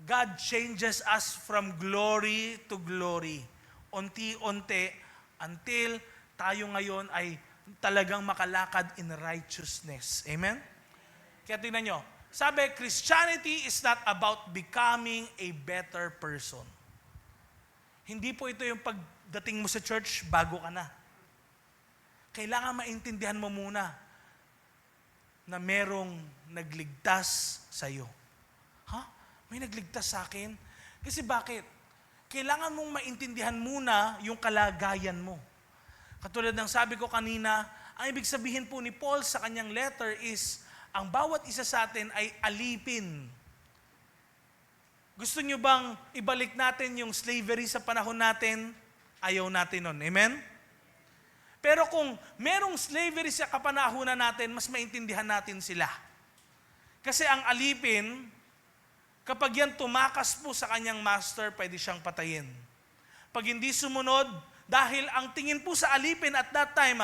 God changes us from glory to glory. Unti-unti, until tayo ngayon ay talagang makalakad in righteousness. Amen? Kaya tingnan nyo, sabi, Christianity is not about becoming a better person. Hindi po ito yung pagdating mo sa church, bago ka na. Kailangan maintindihan mo muna na merong nagligtas sa iyo. Ha? May nagligtas sa akin? Kasi bakit? Kailangan mong maintindihan muna yung kalagayan mo. Katulad ng sabi ko kanina, ang ibig sabihin po ni Paul sa kanyang letter is, ang bawat isa sa atin ay alipin. Gusto nyo bang ibalik natin yung slavery sa panahon natin? Ayaw natin nun. Amen? Pero kung merong slavery sa kapanahunan natin, mas maintindihan natin sila. Kasi ang alipin, kapag yan tumakas po sa kanyang master, pwede siyang patayin. Pag hindi sumunod, dahil ang tingin po sa alipin at that time,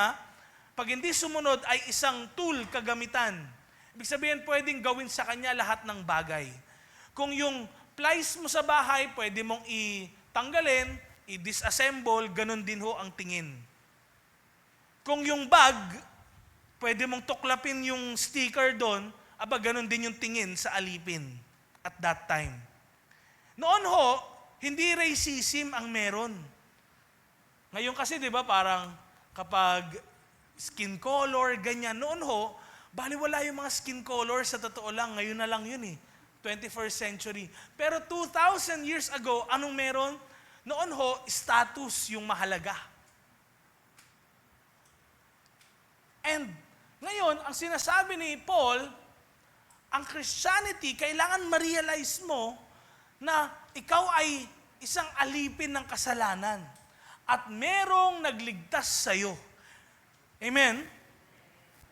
pag hindi sumunod ay isang tool, kagamitan. Ibig sabihin, pwedeng gawin sa kanya lahat ng bagay. Kung yung plies mo sa bahay, pwede mong itanggalin, i-disassemble, ganun din ho ang tingin. Kung yung bag, pwede mong tuklapin yung sticker doon, ganun din yung tingin sa alipin at that time. Noon ho, hindi racism ang meron. Ngayon kasi, di ba, parang kapag skin color, ganyan. Noon ho, baliwala yung mga skin color, sa totoo lang, ngayon na lang yun 21st century. Pero 2,000 years ago, anong meron? Noon ho, status yung mahalaga. And ngayon, ang sinasabi ni Paul, ang Christianity, kailangan ma-realize mo na ikaw ay isang alipin ng kasalanan at merong nagligtas sa'yo. Amen?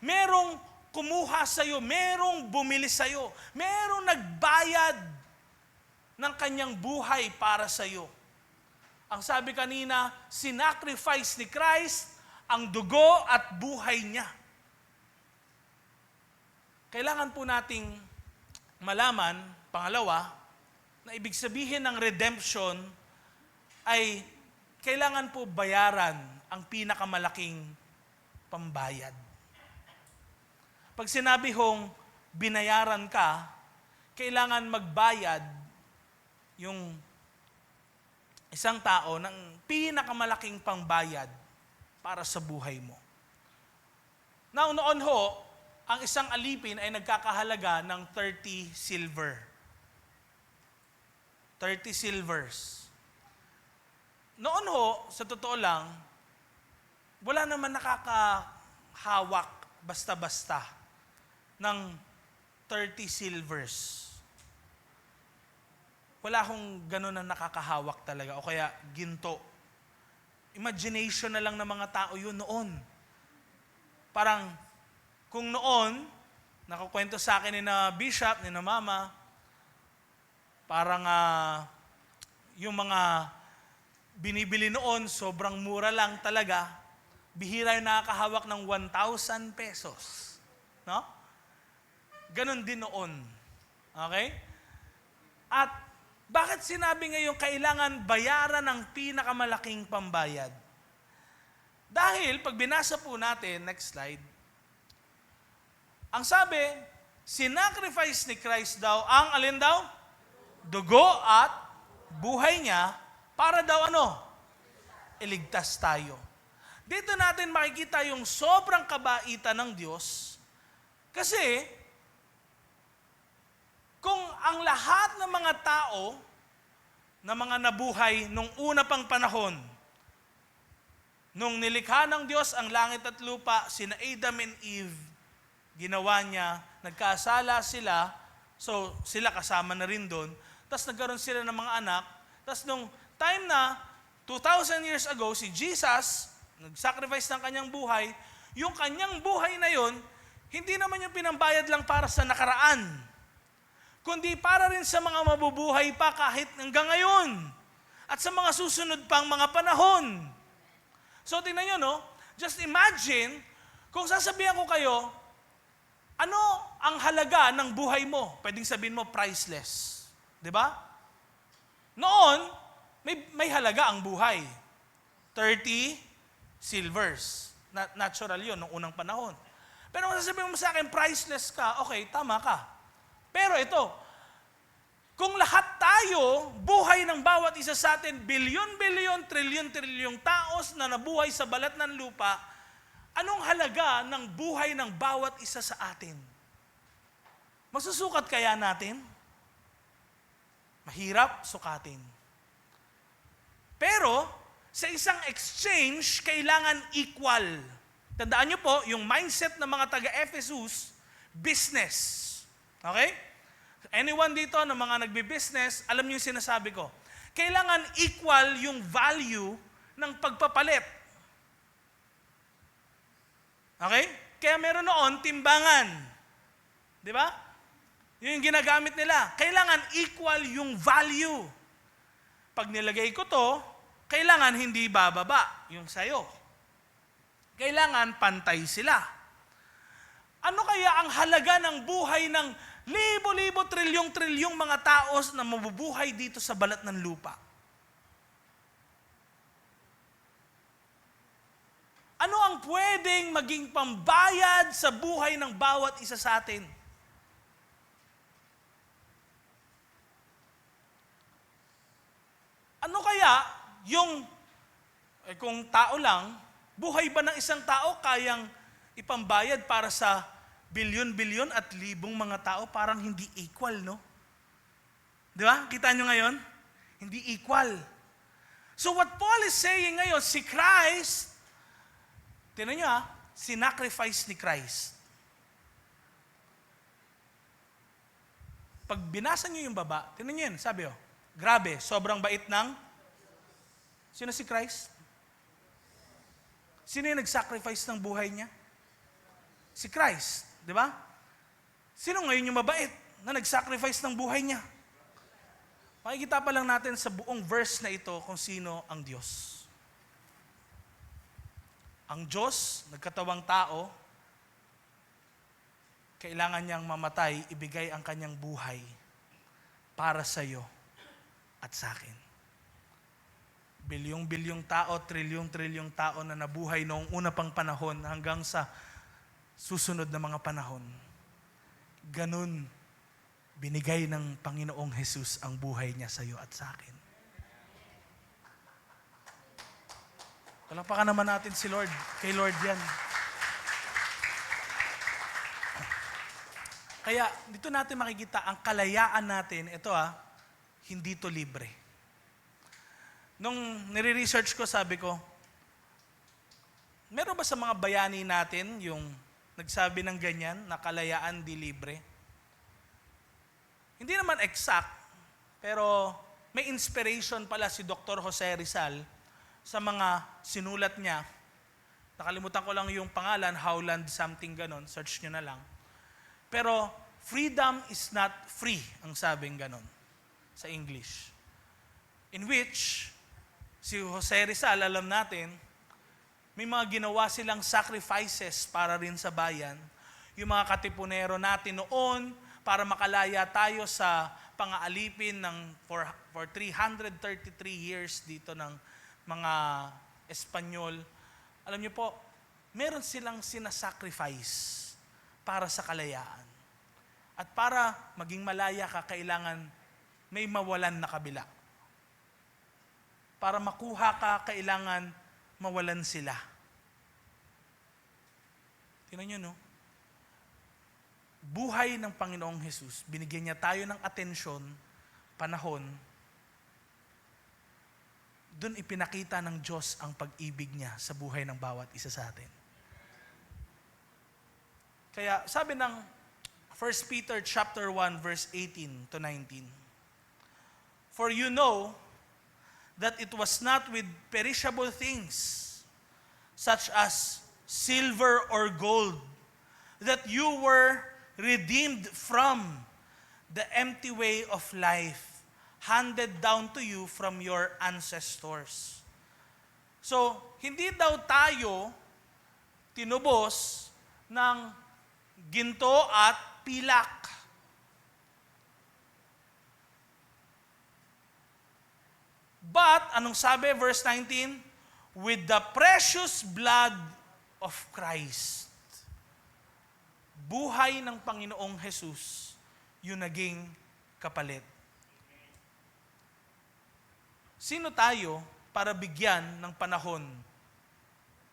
Merong kumuha sa'yo, merong bumili sa'yo, merong nagbayad ng kanyang buhay para sa'yo. Ang sabi kanina, sinacrifice ni Christ ang dugo at buhay niya. Kailangan po nating malaman, pangalawa, na ibig sabihin ng redemption ay kailangan po bayaran ang pinakamalaking pambayad. Pag sinabi hong binayaran ka, kailangan magbayad yung isang tao ng pinakamalaking pangbayad para sa buhay mo. Now, noon ho, ang isang alipin ay nagkakahalaga ng 30 silver. 30 silvers. Noon ho, sa totoo lang, wala naman nakakahawak basta-basta ng 30 silvers. Wala akong ganun na nakakahawak talaga, o kaya ginto. Imagination na lang ng mga tao yun noon. Parang, kung noon, nakakwento sa akin ni na bishop, ni na mama, parang yung mga binibili noon, sobrang mura lang talaga, bihira yung nakakahawak ng 1,000 pesos. No? Ganon din noon. Okay? At bakit sinabi ngayon kailangan bayaran ng pinakamalaking pambayad? Dahil, pag binasa po natin, next slide, ang sabi, sinacrifice ni Christ daw, ang alin daw? Dugo at buhay niya, para daw ano? Iligtas tayo. Dito natin makikita yung sobrang kabaitan ng Diyos, kasi, kung ang lahat ng mga tao na mga nabuhay nung una pang panahon, nung nilikha ng Diyos ang langit at lupa, sina Adam and Eve, ginawa niya, nagkasala sila, So, sila kasama na rin doon. Tapos nagkaroon sila ng mga anak. Tapos nung time na 2,000 years ago, si Jesus nag-sacrifice ng kanyang buhay. Yung kanyang buhay na yon, hindi naman yung pinambayad lang para sa nakaraan, kundi para rin sa mga mabubuhay pa kahit hanggang ngayon. At sa mga susunod pang mga panahon. So, tingnan nyo, no? Just imagine, kung sasabihan ko kayo, ano ang halaga ng buhay mo? Pwedeng sabihin mo, priceless. Di ba? Noon, may halaga ang buhay. 30 silvers. Natural yun, noong unang panahon. Pero kung sasabihin mo sa akin, priceless ka, okay, tama ka. Pero ito, kung lahat tayo, buhay ng bawat isa sa atin, bilyon-bilyon, trilyon-trilyong taos na nabuhay sa balat ng lupa, anong halaga ng buhay ng bawat isa sa atin? Magsusukat kaya natin? Mahirap sukatin. Pero, sa isang exchange, kailangan equal. Tandaan niyo po, yung mindset ng mga taga-Ephesus, business. Okay? Anyone dito na mga nagbi-business, alam niyo yung sinasabi ko. Kailangan equal yung value ng pagpapalit. Okay? Kaya meron noon, timbangan. Di ba? Yun yung ginagamit nila. Kailangan equal yung value. Pag nilagay ko to, kailangan hindi bababa yung sayo. Kailangan pantay sila. Ano kaya ang halaga ng buhay ng libo-libo, trilyong-trilyong mga taos na mabubuhay dito sa balat ng lupa? Ano ang pwedeng maging pambayad sa buhay ng bawat isa sa atin? Ano kaya yung, kung tao lang, buhay ba ng isang tao kayang ipambayad para sa bilyon-bilyon at libong mga tao? Parang hindi equal, no? Di ba? Kita nyo ngayon? Hindi equal. So what Paul is saying ngayon, si Christ, tinan nyo sinacrifice ni Christ. Pag binasa nyo yung baba, tinan nyo yun, sabi grabe, sobrang bait ng, sino si Christ? Sino yung nag-sacrifice ng buhay niya? Si Christ, di ba? Sino ngayon yung mabait na nag-sacrifice ng buhay niya? Makikita pa lang natin sa buong verse na ito kung sino ang Diyos. Ang Diyos, nagkatawang tao, kailangan niyang mamatay, ibigay ang kanyang buhay para sa iyo at sa akin. Bilyong-bilyong tao, trilyong-trilyong tao na nabuhay noong una pang panahon hanggang sa susunod na mga panahon. Ganun, binigay ng Panginoong Jesus ang buhay niya sa iyo at sa akin. Palakpakan naman natin si Lord. Kay Lord yan. Kaya dito natin makikita ang kalayaan natin. Ito hindi to libre. Nung nire-research ko, sabi ko, meron ba sa mga bayani natin yung nagsabi ng ganyan na kalayaan di libre? Hindi naman exact, pero may inspiration pala si Dr. Jose Rizal sa mga sinulat niya. Nakalimutan ko lang yung pangalan, Howland something ganon, search nyo na lang. Pero freedom is not free, ang sabing ganon sa English. In which, si Jose Rizal, alam natin, may mga ginawa silang sacrifices para rin sa bayan. Yung mga katipunero natin noon, para makalaya tayo sa pang-aalipin ng for 333 years dito ng mga Espanyol. Alam niyo po, meron silang sinasacrifice para sa kalayaan. At para maging malaya ka, kailangan may mawalan na kabila. Para makuha ka, kailangan mawalan sila. Tingnan niyo, no? Buhay ng Panginoong Jesus, binigyan niya tayo ng atensyon, panahon, doon ipinakita ng Diyos ang pag-ibig niya sa buhay ng bawat isa sa atin. Kaya sabi ng 1 Peter chapter 1 verse 18 to 19. For you know that it was not with perishable things, such as silver or gold, that you were redeemed from the empty way of life handed down to you from your ancestors. So, hindi daw tayo tinubos ng ginto at pilak. But, anong sabi, verse 19? With the precious blood of Christ. Buhay ng Panginoong Jesus, yung naging kapalit. Sino tayo para bigyan ng panahon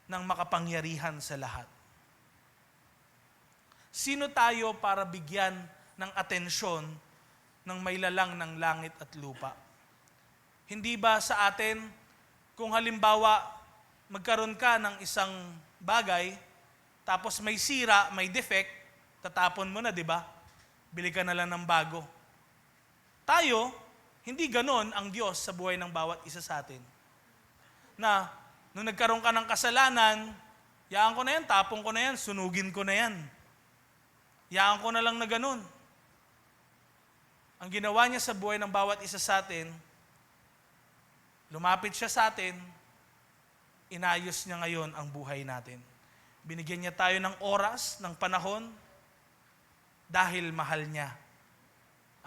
ng makapangyarihan sa lahat? Sino tayo para bigyan ng atensyon ng mailalang ng langit at lupa? Hindi ba sa atin, kung halimbawa magkaroon ka ng isang bagay, tapos may sira, may defect, tatapon mo na, di ba? Bili ka na lang ng bago. Tayo, hindi ganon ang Diyos sa buhay ng bawat isa sa atin. Na, nung nagkaroon ka ng kasalanan, yaan ko na yan, tapon ko na yan, sunugin ko na yan. Yaan ko na lang na ganon. Ang ginawa niya sa buhay ng bawat isa sa atin, lumapit siya sa atin, inayos niya ngayon ang buhay natin. Binigyan niya tayo ng oras, ng panahon, dahil mahal niya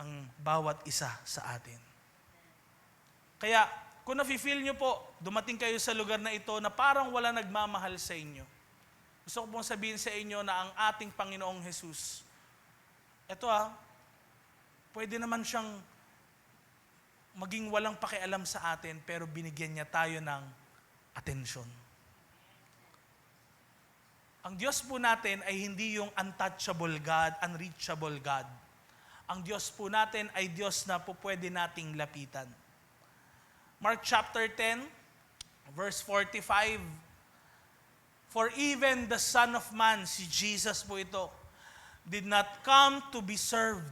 ang bawat isa sa atin. Kaya, kung nafe-feel niyo po, dumating kayo sa lugar na ito na parang wala nagmamahal sa inyo, gusto ko pong sabihin sa inyo na ang ating Panginoong Jesus, eto pwede naman siyang maging walang pakialam sa atin, pero binigyan niya tayo ng atensyon. Ang Diyos po natin ay hindi yung untouchable God, unreachable God. Ang Diyos po natin ay Diyos na po pwede nating lapitan. Mark chapter 10, verse 45. For even the Son of Man, si Jesus po ito, did not come to be served.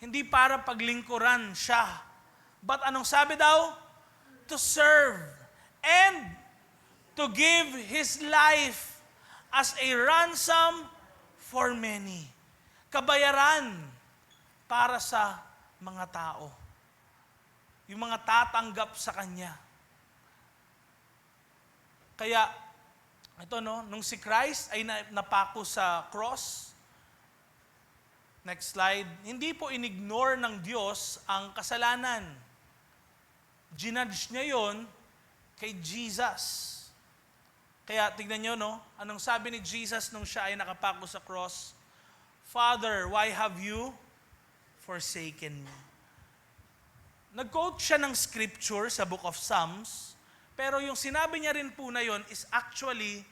Hindi para paglingkuran siya. But anong sabi daw? To serve and to give His life as a ransom for many. Kabayaran para sa mga tao. Yung mga tatanggap sa Kanya. Kaya, ito nung si Christ ay napako sa cross, next slide, hindi po inignore ng Diyos ang kasalanan. Ginudge niya yon kay Jesus. Kaya tignan nyo, anong sabi ni Jesus nung siya ay nakapako sa cross? Father, why have you forsaken me? Nag-quote siya ng scripture sa book of Psalms, pero yung sinabi niya rin po na yon is actually,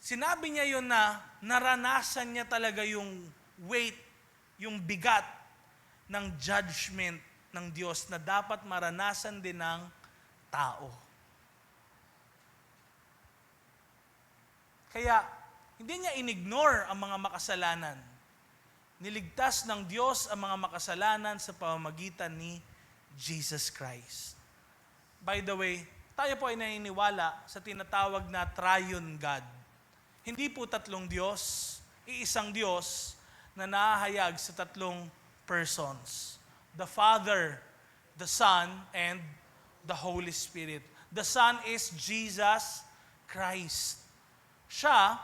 sinabi niya yon na naranasan niya talaga yung weight, yung bigat ng judgment ng Diyos na dapat maranasan din ng tao. Kaya, hindi niya inignore ang mga makasalanan. Niligtas ng Diyos ang mga makasalanan sa pamamagitan ni Jesus Christ. By the way, tayo po ay naniniwala sa tinatawag na triune God. Hindi po tatlong Diyos, iisang Diyos na nahahayag sa tatlong persons. The Father, the Son, and the Holy Spirit. The Son is Jesus Christ. Siya,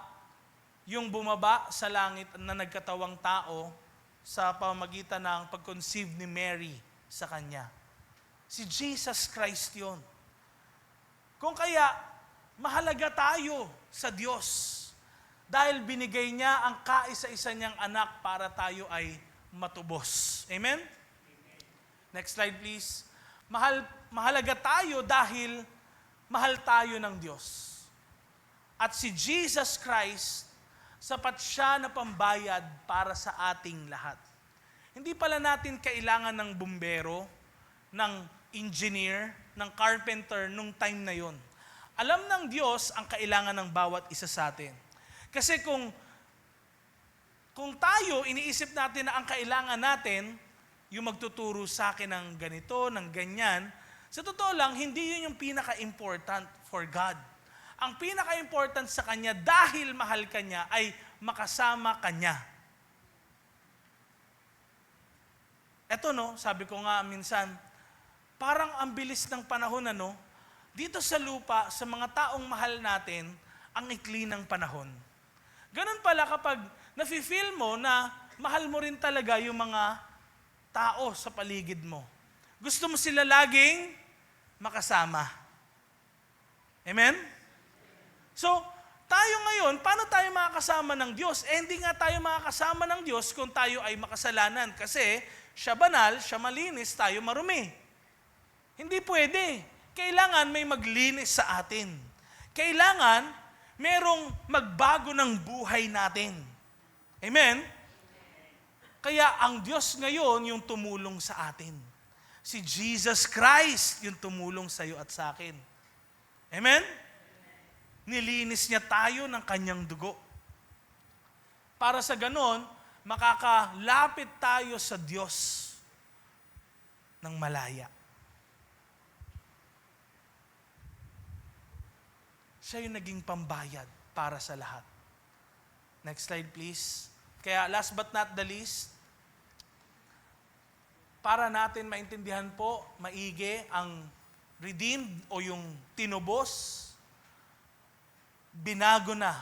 yung bumaba sa langit na nagkatawang tao sa pamamagitan ng pag-conceive ni Mary sa Kanya. Si Jesus Christ yun. Kung kaya, mahalaga tayo sa Diyos dahil binigay niya ang kaisa-isa niyang anak para tayo ay matubos. Amen? Next slide please. Mahalaga tayo dahil mahal tayo ng Diyos. At si Jesus Christ, sapat siya na pambayad para sa ating lahat. Hindi pala natin kailangan ng bumbero, ng engineer, ng carpenter nung time na yon. Alam ng Diyos ang kailangan ng bawat isa sa atin. Kasi kung kung tayo, iniisip natin na ang kailangan natin, yung magtuturo sa akin ng ganito, ng ganyan, sa totoo lang, hindi yun yung pinaka-important for God. Ang pinaka-important sa Kanya, dahil mahal ka niya, ay makasama ka niya. Eto no, sabi ko nga minsan, parang ang bilis ng panahon dito sa lupa, sa mga taong mahal natin, ang ikli ng panahon. Ganun pala kapag nafe-feel mo na mahal mo rin talaga yung mga tao sa paligid mo. Gusto mo sila laging makasama. Amen? So, tayo ngayon, paano tayo makakasama ng Diyos? Hindi nga tayo makakasama ng Diyos kung tayo ay makasalanan. Kasi siya banal, siya malinis, tayo marumi. Hindi pwede. Kailangan may maglinis sa atin. Kailangan merong magbago ng buhay natin. Amen? Kaya ang Diyos ngayon yung tumulong sa atin. Si Jesus Christ yung tumulong sa iyo at sa akin. Amen? Nilinis niya tayo ng kanyang dugo. Para sa ganon, makakalapit tayo sa Diyos ng malaya. Siya yung naging pambayad para sa lahat. Next slide please. Kaya last but not the least, para natin maintindihan po maigi ang redeemed o yung tinubos, binago na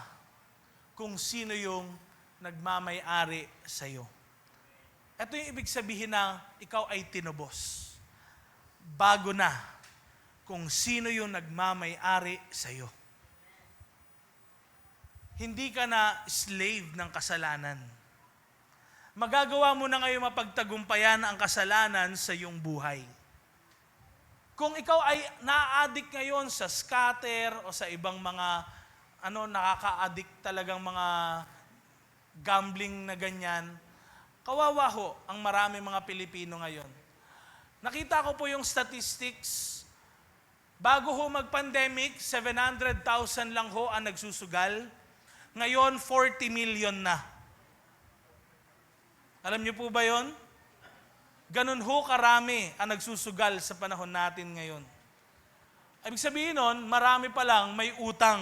kung sino yung nagmamay-ari sa iyo. Ito yung ibig sabihin na ikaw ay tinubos. Bago na kung sino yung nagmamay-ari sa iyo. Hindi ka na slave ng kasalanan. Magagawa mo na ngayon mapagtagumpayan ang kasalanan sa iyong buhay. Kung ikaw ay na-addict ngayon sa scatter o sa ibang mga nakaka-addict talagang mga gambling na ganyan, kawawa ho ang marami mga Pilipino ngayon. Nakita ko po yung statistics. Bago ho mag-pandemic, 700,000 lang ho ang nagsusugal. Ngayon, 40 million na. Alam niyo po ba yon? Ganun ho karami ang nagsusugal sa panahon natin ngayon. Ibig sabihin nun, marami pa lang may utang.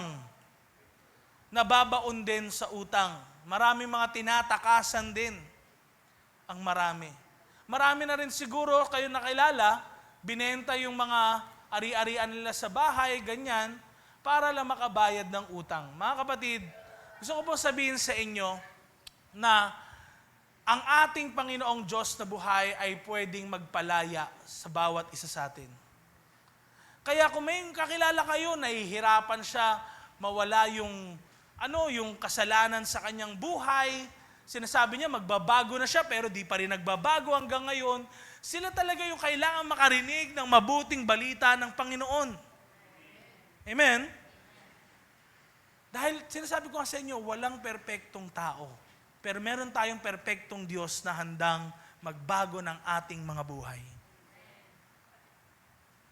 Nababaon din sa utang. Marami mga tinatakasan din ang marami. Marami na rin siguro kayo nakilala, binenta yung mga ari-arian nila sa bahay, ganyan, para lang makabayad ng utang. Mga kapatid, gusto ko po sabihin sa inyo na ang ating Panginoong Diyos na buhay ay pwedeng magpalaya sa bawat isa sa atin. Kaya kung may kakilala kayo, nahihirapan siya, mawala yung kasalanan sa kanyang buhay, sinasabi niya magbabago na siya pero di pa rin nagbabago hanggang ngayon, sila talaga yung kailangan makarinig ng mabuting balita ng Panginoon. Amen? Dahil sinasabi ko sa inyo, walang perpektong tao. Pero meron tayong perpektong Diyos na handang magbago ng ating mga buhay.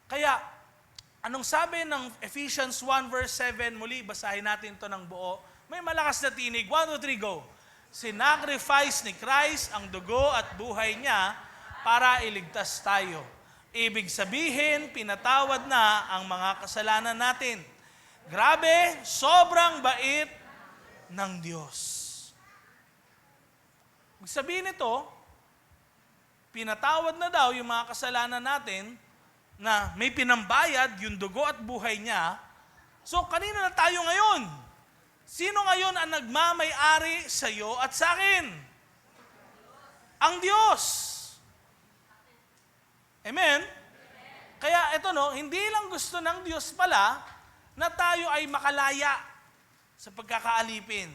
Kaya, anong sabi ng Ephesians 1 verse 7, muli basahin natin ito ng buo. May malakas na tinig. 1, 2, 3, go. Sinacrifice ni Christ ang dugo at buhay niya para iligtas tayo. Ibig sabihin, pinatawad na ang mga kasalanan natin. Grabe, sobrang bait ng Diyos. Ibig sabihin nito, pinatawad na daw yung mga kasalanan natin na may pinambayad yung dugo at buhay niya. So, kanino na tayo ngayon? Sino ngayon ang nagmamay-ari sa iyo at sa akin? Ang Diyos. Amen? Kaya ito hindi lang gusto ng Diyos pala na tayo ay makalaya sa pagkakaalipin.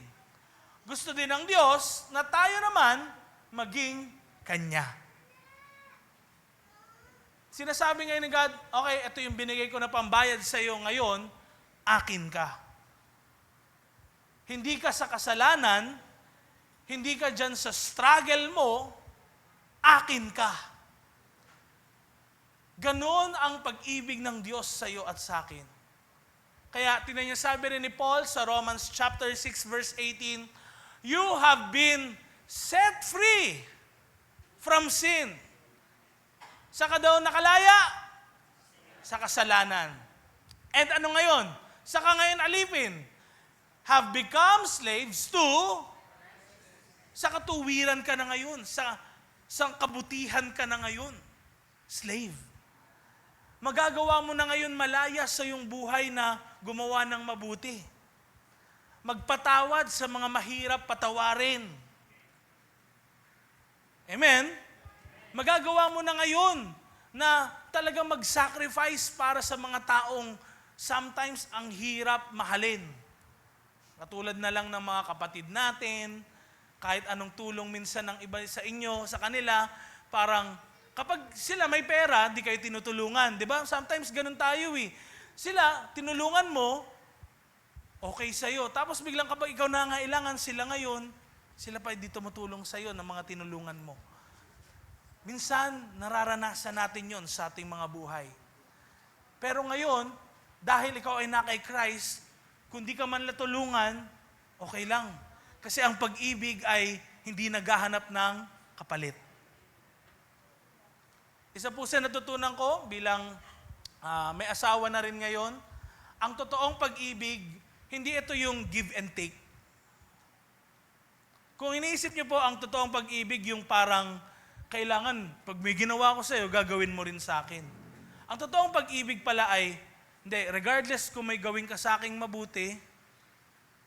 Gusto din ng Diyos na tayo naman maging Kanya. Sinasabi ngayon ni God, okay, ito yung binigay ko na pambayad sa iyo ngayon, akin ka. Hindi ka sa kasalanan, hindi ka dyan sa struggle mo, akin ka. Ganon ang pag-ibig ng Diyos sa iyo at sa akin. Kaya tingnan niyo sabi rin ni Paul sa Romans chapter 6 verse 18, you have been set free from sin. Saka daw nakalaya sa kasalanan. And ano ngayon? Saka ngayon alipin, have become slaves to, sa katuwiran ka na ngayon, sa kabutihan ka na ngayon. Slave. Magagawa mo na ngayon malaya sa iyong buhay na gumawa ng mabuti. Magpatawad sa mga mahirap patawarin. Amen? Magagawa mo na ngayon na talagang mag-sacrifice para sa mga taong sometimes ang hirap mahalin. Katulad na lang ng mga kapatid natin, kahit anong tulong minsan ng iba sa inyo, sa kanila, parang kapag sila may pera, di kayo tinutulungan. Di ba? Sometimes ganun tayo eh. Sila, tinulungan mo, okay sa'yo. Tapos biglang kapag ikaw nangailangan sila ngayon, sila pa hindi tumutulong sa'yo ng mga tinulungan mo. Minsan, nararanasan natin yon sa ating mga buhay. Pero ngayon, dahil ikaw ay na kay Christ, kung di ka man natulungan, okay lang. Kasi ang pag-ibig ay hindi naghahanap ng kapalit. Isa po sa natutunan ko bilang may asawa na rin ngayon, ang totoong pag-ibig, hindi ito yung give and take. Kung iniisip niyo po ang totoong pag-ibig, yung parang kailangan, pag may ginawa ko sa iyo, gagawin mo rin sa akin. Ang totoong pag-ibig pala ay, hindi, regardless kung may gawin ka sa aking mabuti,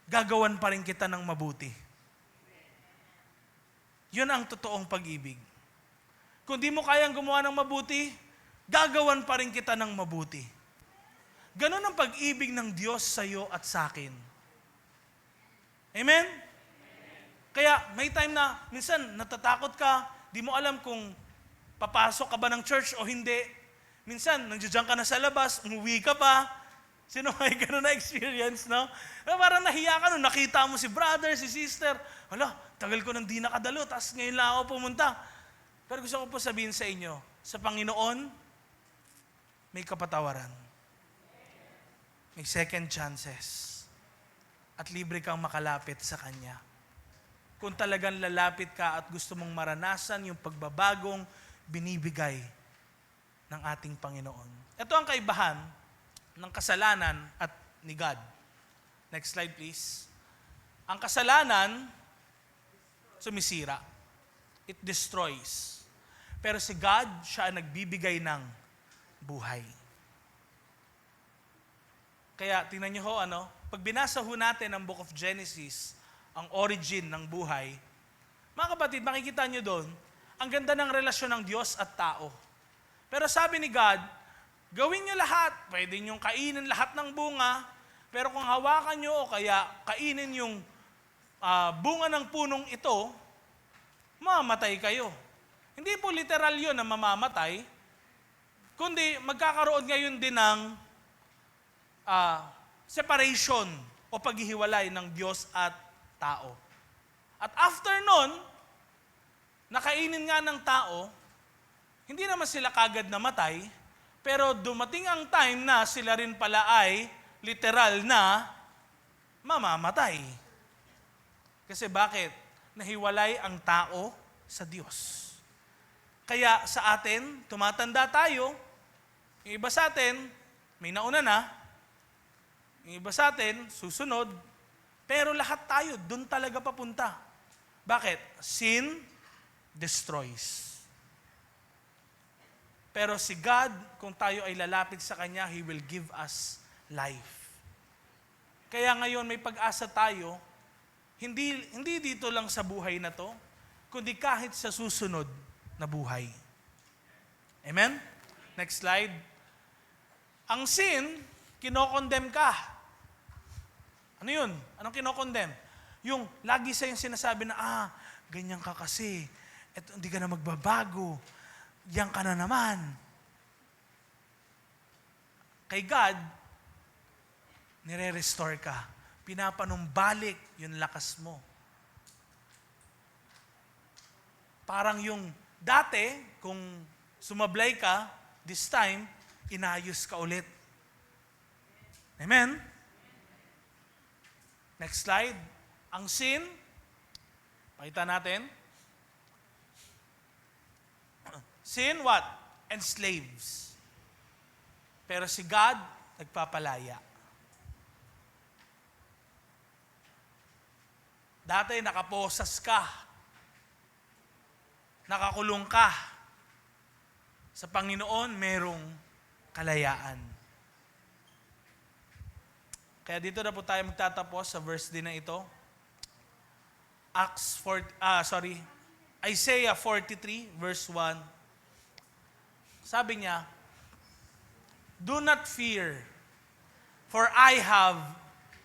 gagawan pa rin kita ng mabuti. Yun ang totoong pag-ibig. Kung di mo kayang gumawa ng mabuti, gagawan pa rin kita ng mabuti. Ganon ang pag-ibig ng Diyos sa iyo at sa akin. Amen? Kaya may time na minsan natatakot ka, di mo alam kung papasok ka ba ng church o hindi. Minsan, nandiyan ka na sa labas, umuwi ka pa. Sino may gano'n na experience, no? Parang nahiya ka nung nakita mo si brother, si sister. Hala, tagal ko nang di nakadalo, tapos ngayon lang ako pumunta. Pero gusto ko po sabihin sa inyo, sa Panginoon, may kapatawaran. May second chances. At libre kang makalapit sa Kanya. Kung talagang lalapit ka at gusto mong maranasan yung pagbabagong binibigay ng ating Panginoon. Ito ang kaibahan ng kasalanan at ni God. Next slide please. Ang kasalanan, sumisira. It destroys. Pero si God, siya ang nagbibigay ng buhay. Kaya tingnan niyo ho, pag binasa ho natin ang Book of Genesis, ang origin ng buhay, mga kapatid, makikita niyo doon, ang ganda ng relasyon ng Diyos at tao. Pero sabi ni God, gawin niyo lahat. Pwede niyong kainin lahat ng bunga, pero kung hawakan niyo o kaya kainin yung bunga ng punong ito, mamamatay kayo. Hindi po literal yun na mamamatay, kundi magkakaroon ngayon din ng separation o paghihiwalay ng Diyos at tao. At after nun, nakainin nga ng tao, hindi naman sila kagad namatay, pero dumating ang time na sila rin pala ay literal na mamamatay. Kasi bakit? Nahiwalay ang tao sa Diyos. Kaya sa atin, tumatanda tayo, yung iba sa atin, may nauna na, yung iba sa atin, susunod, pero lahat tayo, dun talaga papunta. Bakit? Sin destroys. Pero si God, kung tayo ay lalapit sa Kanya, He will give us life. Kaya ngayon may pag-asa tayo, hindi dito lang sa buhay na to, kundi kahit sa susunod na buhay. Amen? Next slide. Ang sin, kinokondem ka. Ano yun? Anong kinokondem? Yung lagi sa'yong sinasabi na, ganyan ka kasi, eto, hindi ka na magbabago, yan ka na naman. Kay God, nire-restore ka. Pinapanumbalik yung lakas mo. Parang yung dati, kung sumablay ka, this time, inayos ka ulit. Amen? Next slide. Ang sin, Makita natin? Sin, what? Enslaves. Pero si God, nagpapalaya. Dati nakaposas ka. Nakakulong ka. Sa Panginoon, merong kalayaan. Kaya dito na po tayo magtatapos sa verse din na ito. Isaiah 43, verse 1. Sabi niya, "Do not fear, for I have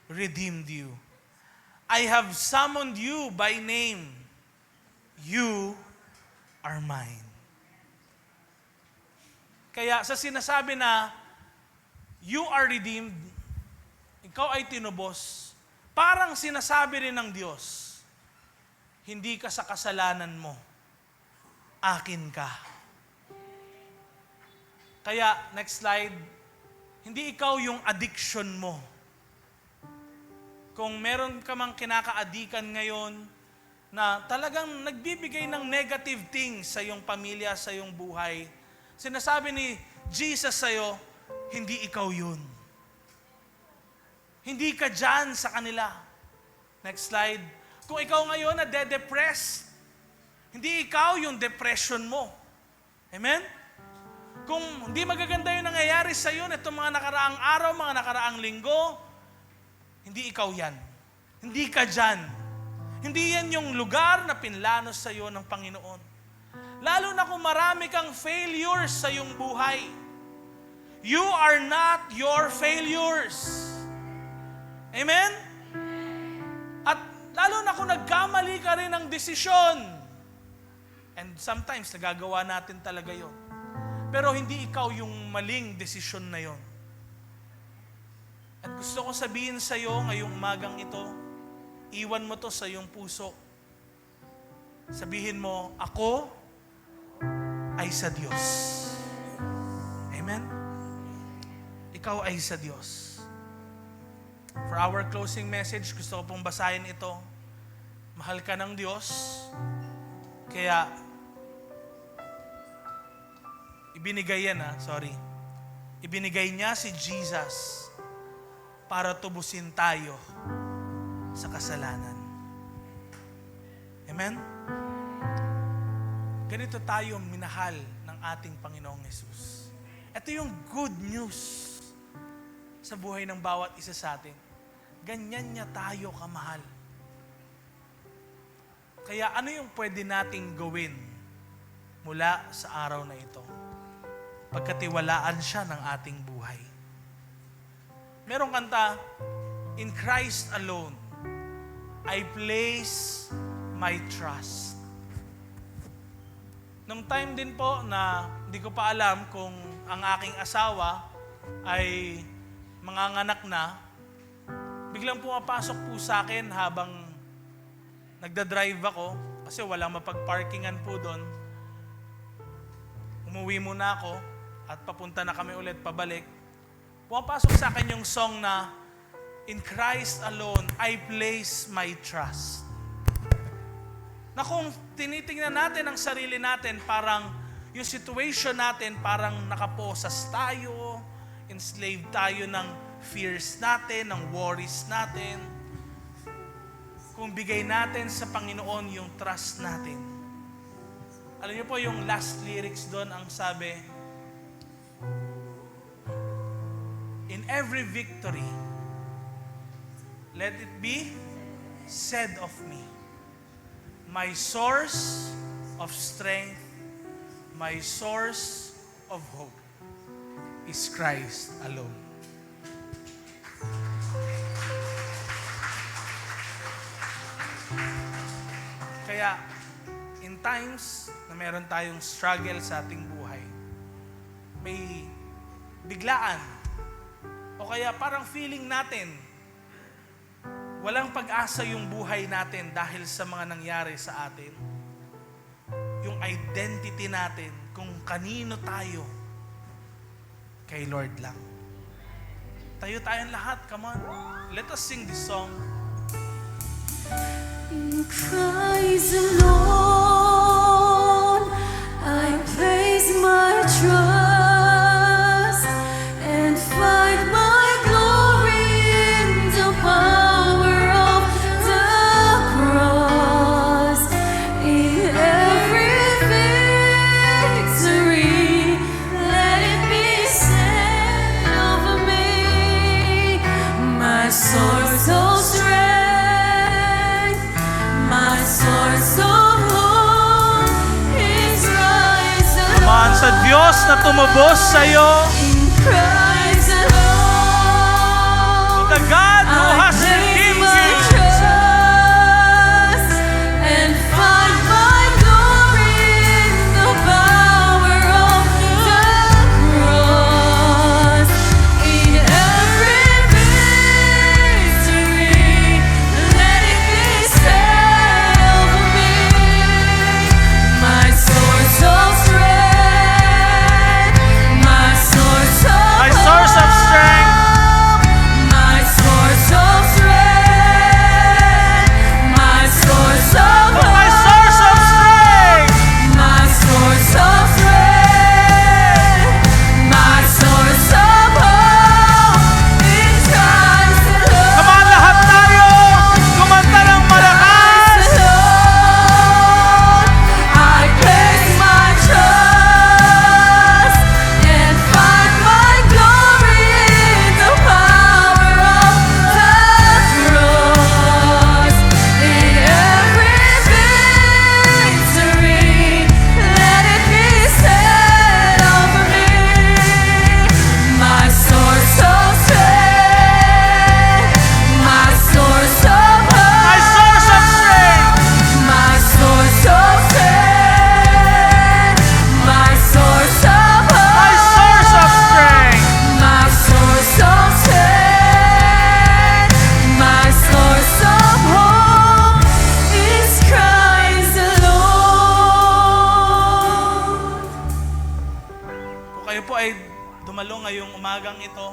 redeemed you. I have summoned you by name. You are mine." Kaya sa sinasabi na, you are redeemed, ikaw ay tinubos, parang sinasabi rin ng Diyos, hindi ka sa kasalanan mo, akin ka. Kaya, next slide, hindi ikaw yung addiction mo. Kung meron ka mang kinakaadikan ngayon na talagang nagbibigay ng negative things sa iyong pamilya, sa iyong buhay, sinasabi ni Jesus sa'yo, hindi ikaw yun. Hindi ka dyan sa kanila. Next slide. Kung ikaw ngayon na de-depressed, hindi ikaw yung depression mo. Amen? Kung hindi magaganda yung nangyayari sa iyo itong mga nakaraang araw, mga nakaraang linggo, hindi ikaw yan. Hindi ka dyan. Hindi yan yung lugar na pinlano sa iyo ng Panginoon. Lalo na kung marami kang failures sa iyong buhay. You are not your failures. Amen? At lalo na kung nagkamali ka rin ng desisyon. And sometimes, nagagawa natin talaga yon. Pero hindi ikaw yung maling desisyon na yon. At gusto ko sabihin sa iyo ngayong umagang ito, iwan mo to sa iyong puso. Sabihin mo, ako ay sa Diyos. Amen? Ikaw ay sa Diyos. For our closing message, gusto ko pong basahin ito. Mahal ka ng Diyos, kaya ibinigay niya si Jesus para tubusin tayo sa kasalanan. Amen? Ganito tayo minahal ng ating Panginoong Hesus. Ito yung good news sa buhay ng bawat isa sa atin. Ganyan niya tayo kamahal. Kaya ano yung pwede nating gawin mula sa araw na ito? Pagkatiwalaan siya ng ating buhay. Merong kanta, "In Christ alone, I place my trust." Nung time din po na hindi ko pa alam kung ang aking asawa ay manganganak na, biglang pumapasok po sa akin habang nagdadrive ako, kasi walang mapag-parkingan po doon. Umuwi muna ako at papunta na kami ulit pabalik. Pumapasok sa akin yung song na, "In Christ alone, I place my trust." Na kung tinitingnan natin ang sarili natin, parang yung situation natin, parang nakaposas tayo, enslaved tayo ng fears natin, ng worries natin. Kung bigay natin sa Panginoon yung trust natin. Alam niyo po yung last lyrics doon, ang sabi, "In every victory, let it be said of me, my source of strength, my source of hope is Christ alone." Kaya, in times na meron tayong struggle sa ating buhay, may biglaan, o kaya parang feeling natin, walang pag-asa yung buhay natin dahil sa mga nangyari sa atin. Yung identity natin, kung kanino tayo, kay Lord lang. Tayo tayong lahat, come on. Let us sing this song. Christ alone, I place my trust and find my glory in the power of the cross. In every victory, let it be said over me, my source of strength, my source of hope is Christ Come on, sa Diyos na tumubos sa'yo, in Christ to alone. the God who I has place redeemed my you. trust and find my glory in the power of the cross. In every victory, let it be said over me, my source of strength, my source of My source of strength. my source of strength, my source of Oh, my source of strength. my source of strength, my source of hope is Christ alone. Come on, lahat tayo, kumanta ng malakas. Christ alone. I place my trust and find my glory in the power of the cross. In every victory, let it be said over me, my source of strength, my source of hope. My source of strength. My source of strength, my source of hope, My source of strength. my source of strength, my source of hope is Christ alone. Kung kayo po ay dumalo ngayong umagang ito,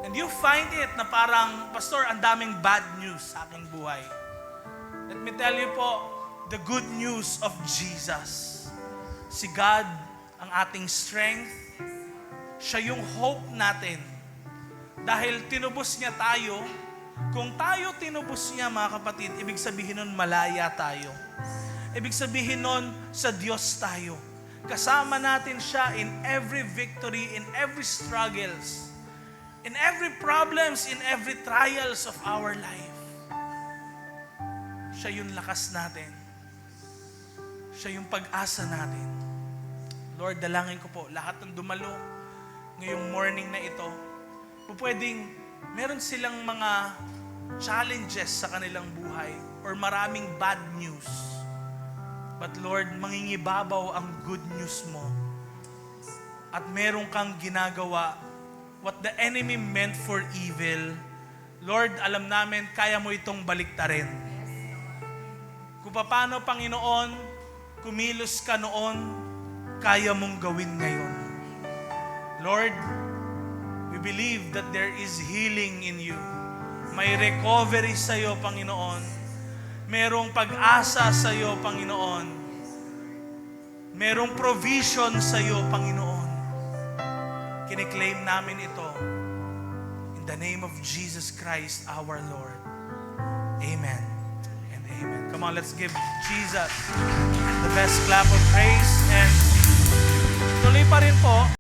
and you find it na parang, Pastor, ang daming bad news sa aking buhay. Let me tell you po, the good news of Jesus. Si God, ang ating strength. Siya yung hope natin. Dahil tinubos niya tayo, kung tayo tinubos niya, mga kapatid, ibig sabihin nun malaya tayo. Ibig sabihin nun sa Diyos tayo. Kasama natin siya in every victory, in every struggles, in every problems, in every trials of our life. Siya yung lakas natin. Siya yung pag-asa natin. Lord, dalangin ko po, lahat ng dumalo ngayong morning na ito, pwedeng meron silang mga challenges sa kanilang buhay or maraming bad news. But Lord, mangingibabaw ang good news mo. At meron kang ginagawa, what the enemy meant for evil, Lord, alam namin, kaya mo itong baliktarin. Kung paano, Panginoon, kumilos ka noon, kaya mong gawin ngayon. Lord, we believe that there is healing in you. May recovery sa iyo, Panginoon. Merong pag-asa sa iyo, Panginoon. Merong provision sa iyo, Panginoon. Kiniklaim namin ito. In the name of Jesus Christ, our Lord. Amen and amen. Come on, let's give Jesus the best clap of praise. And tuloy pa rin po,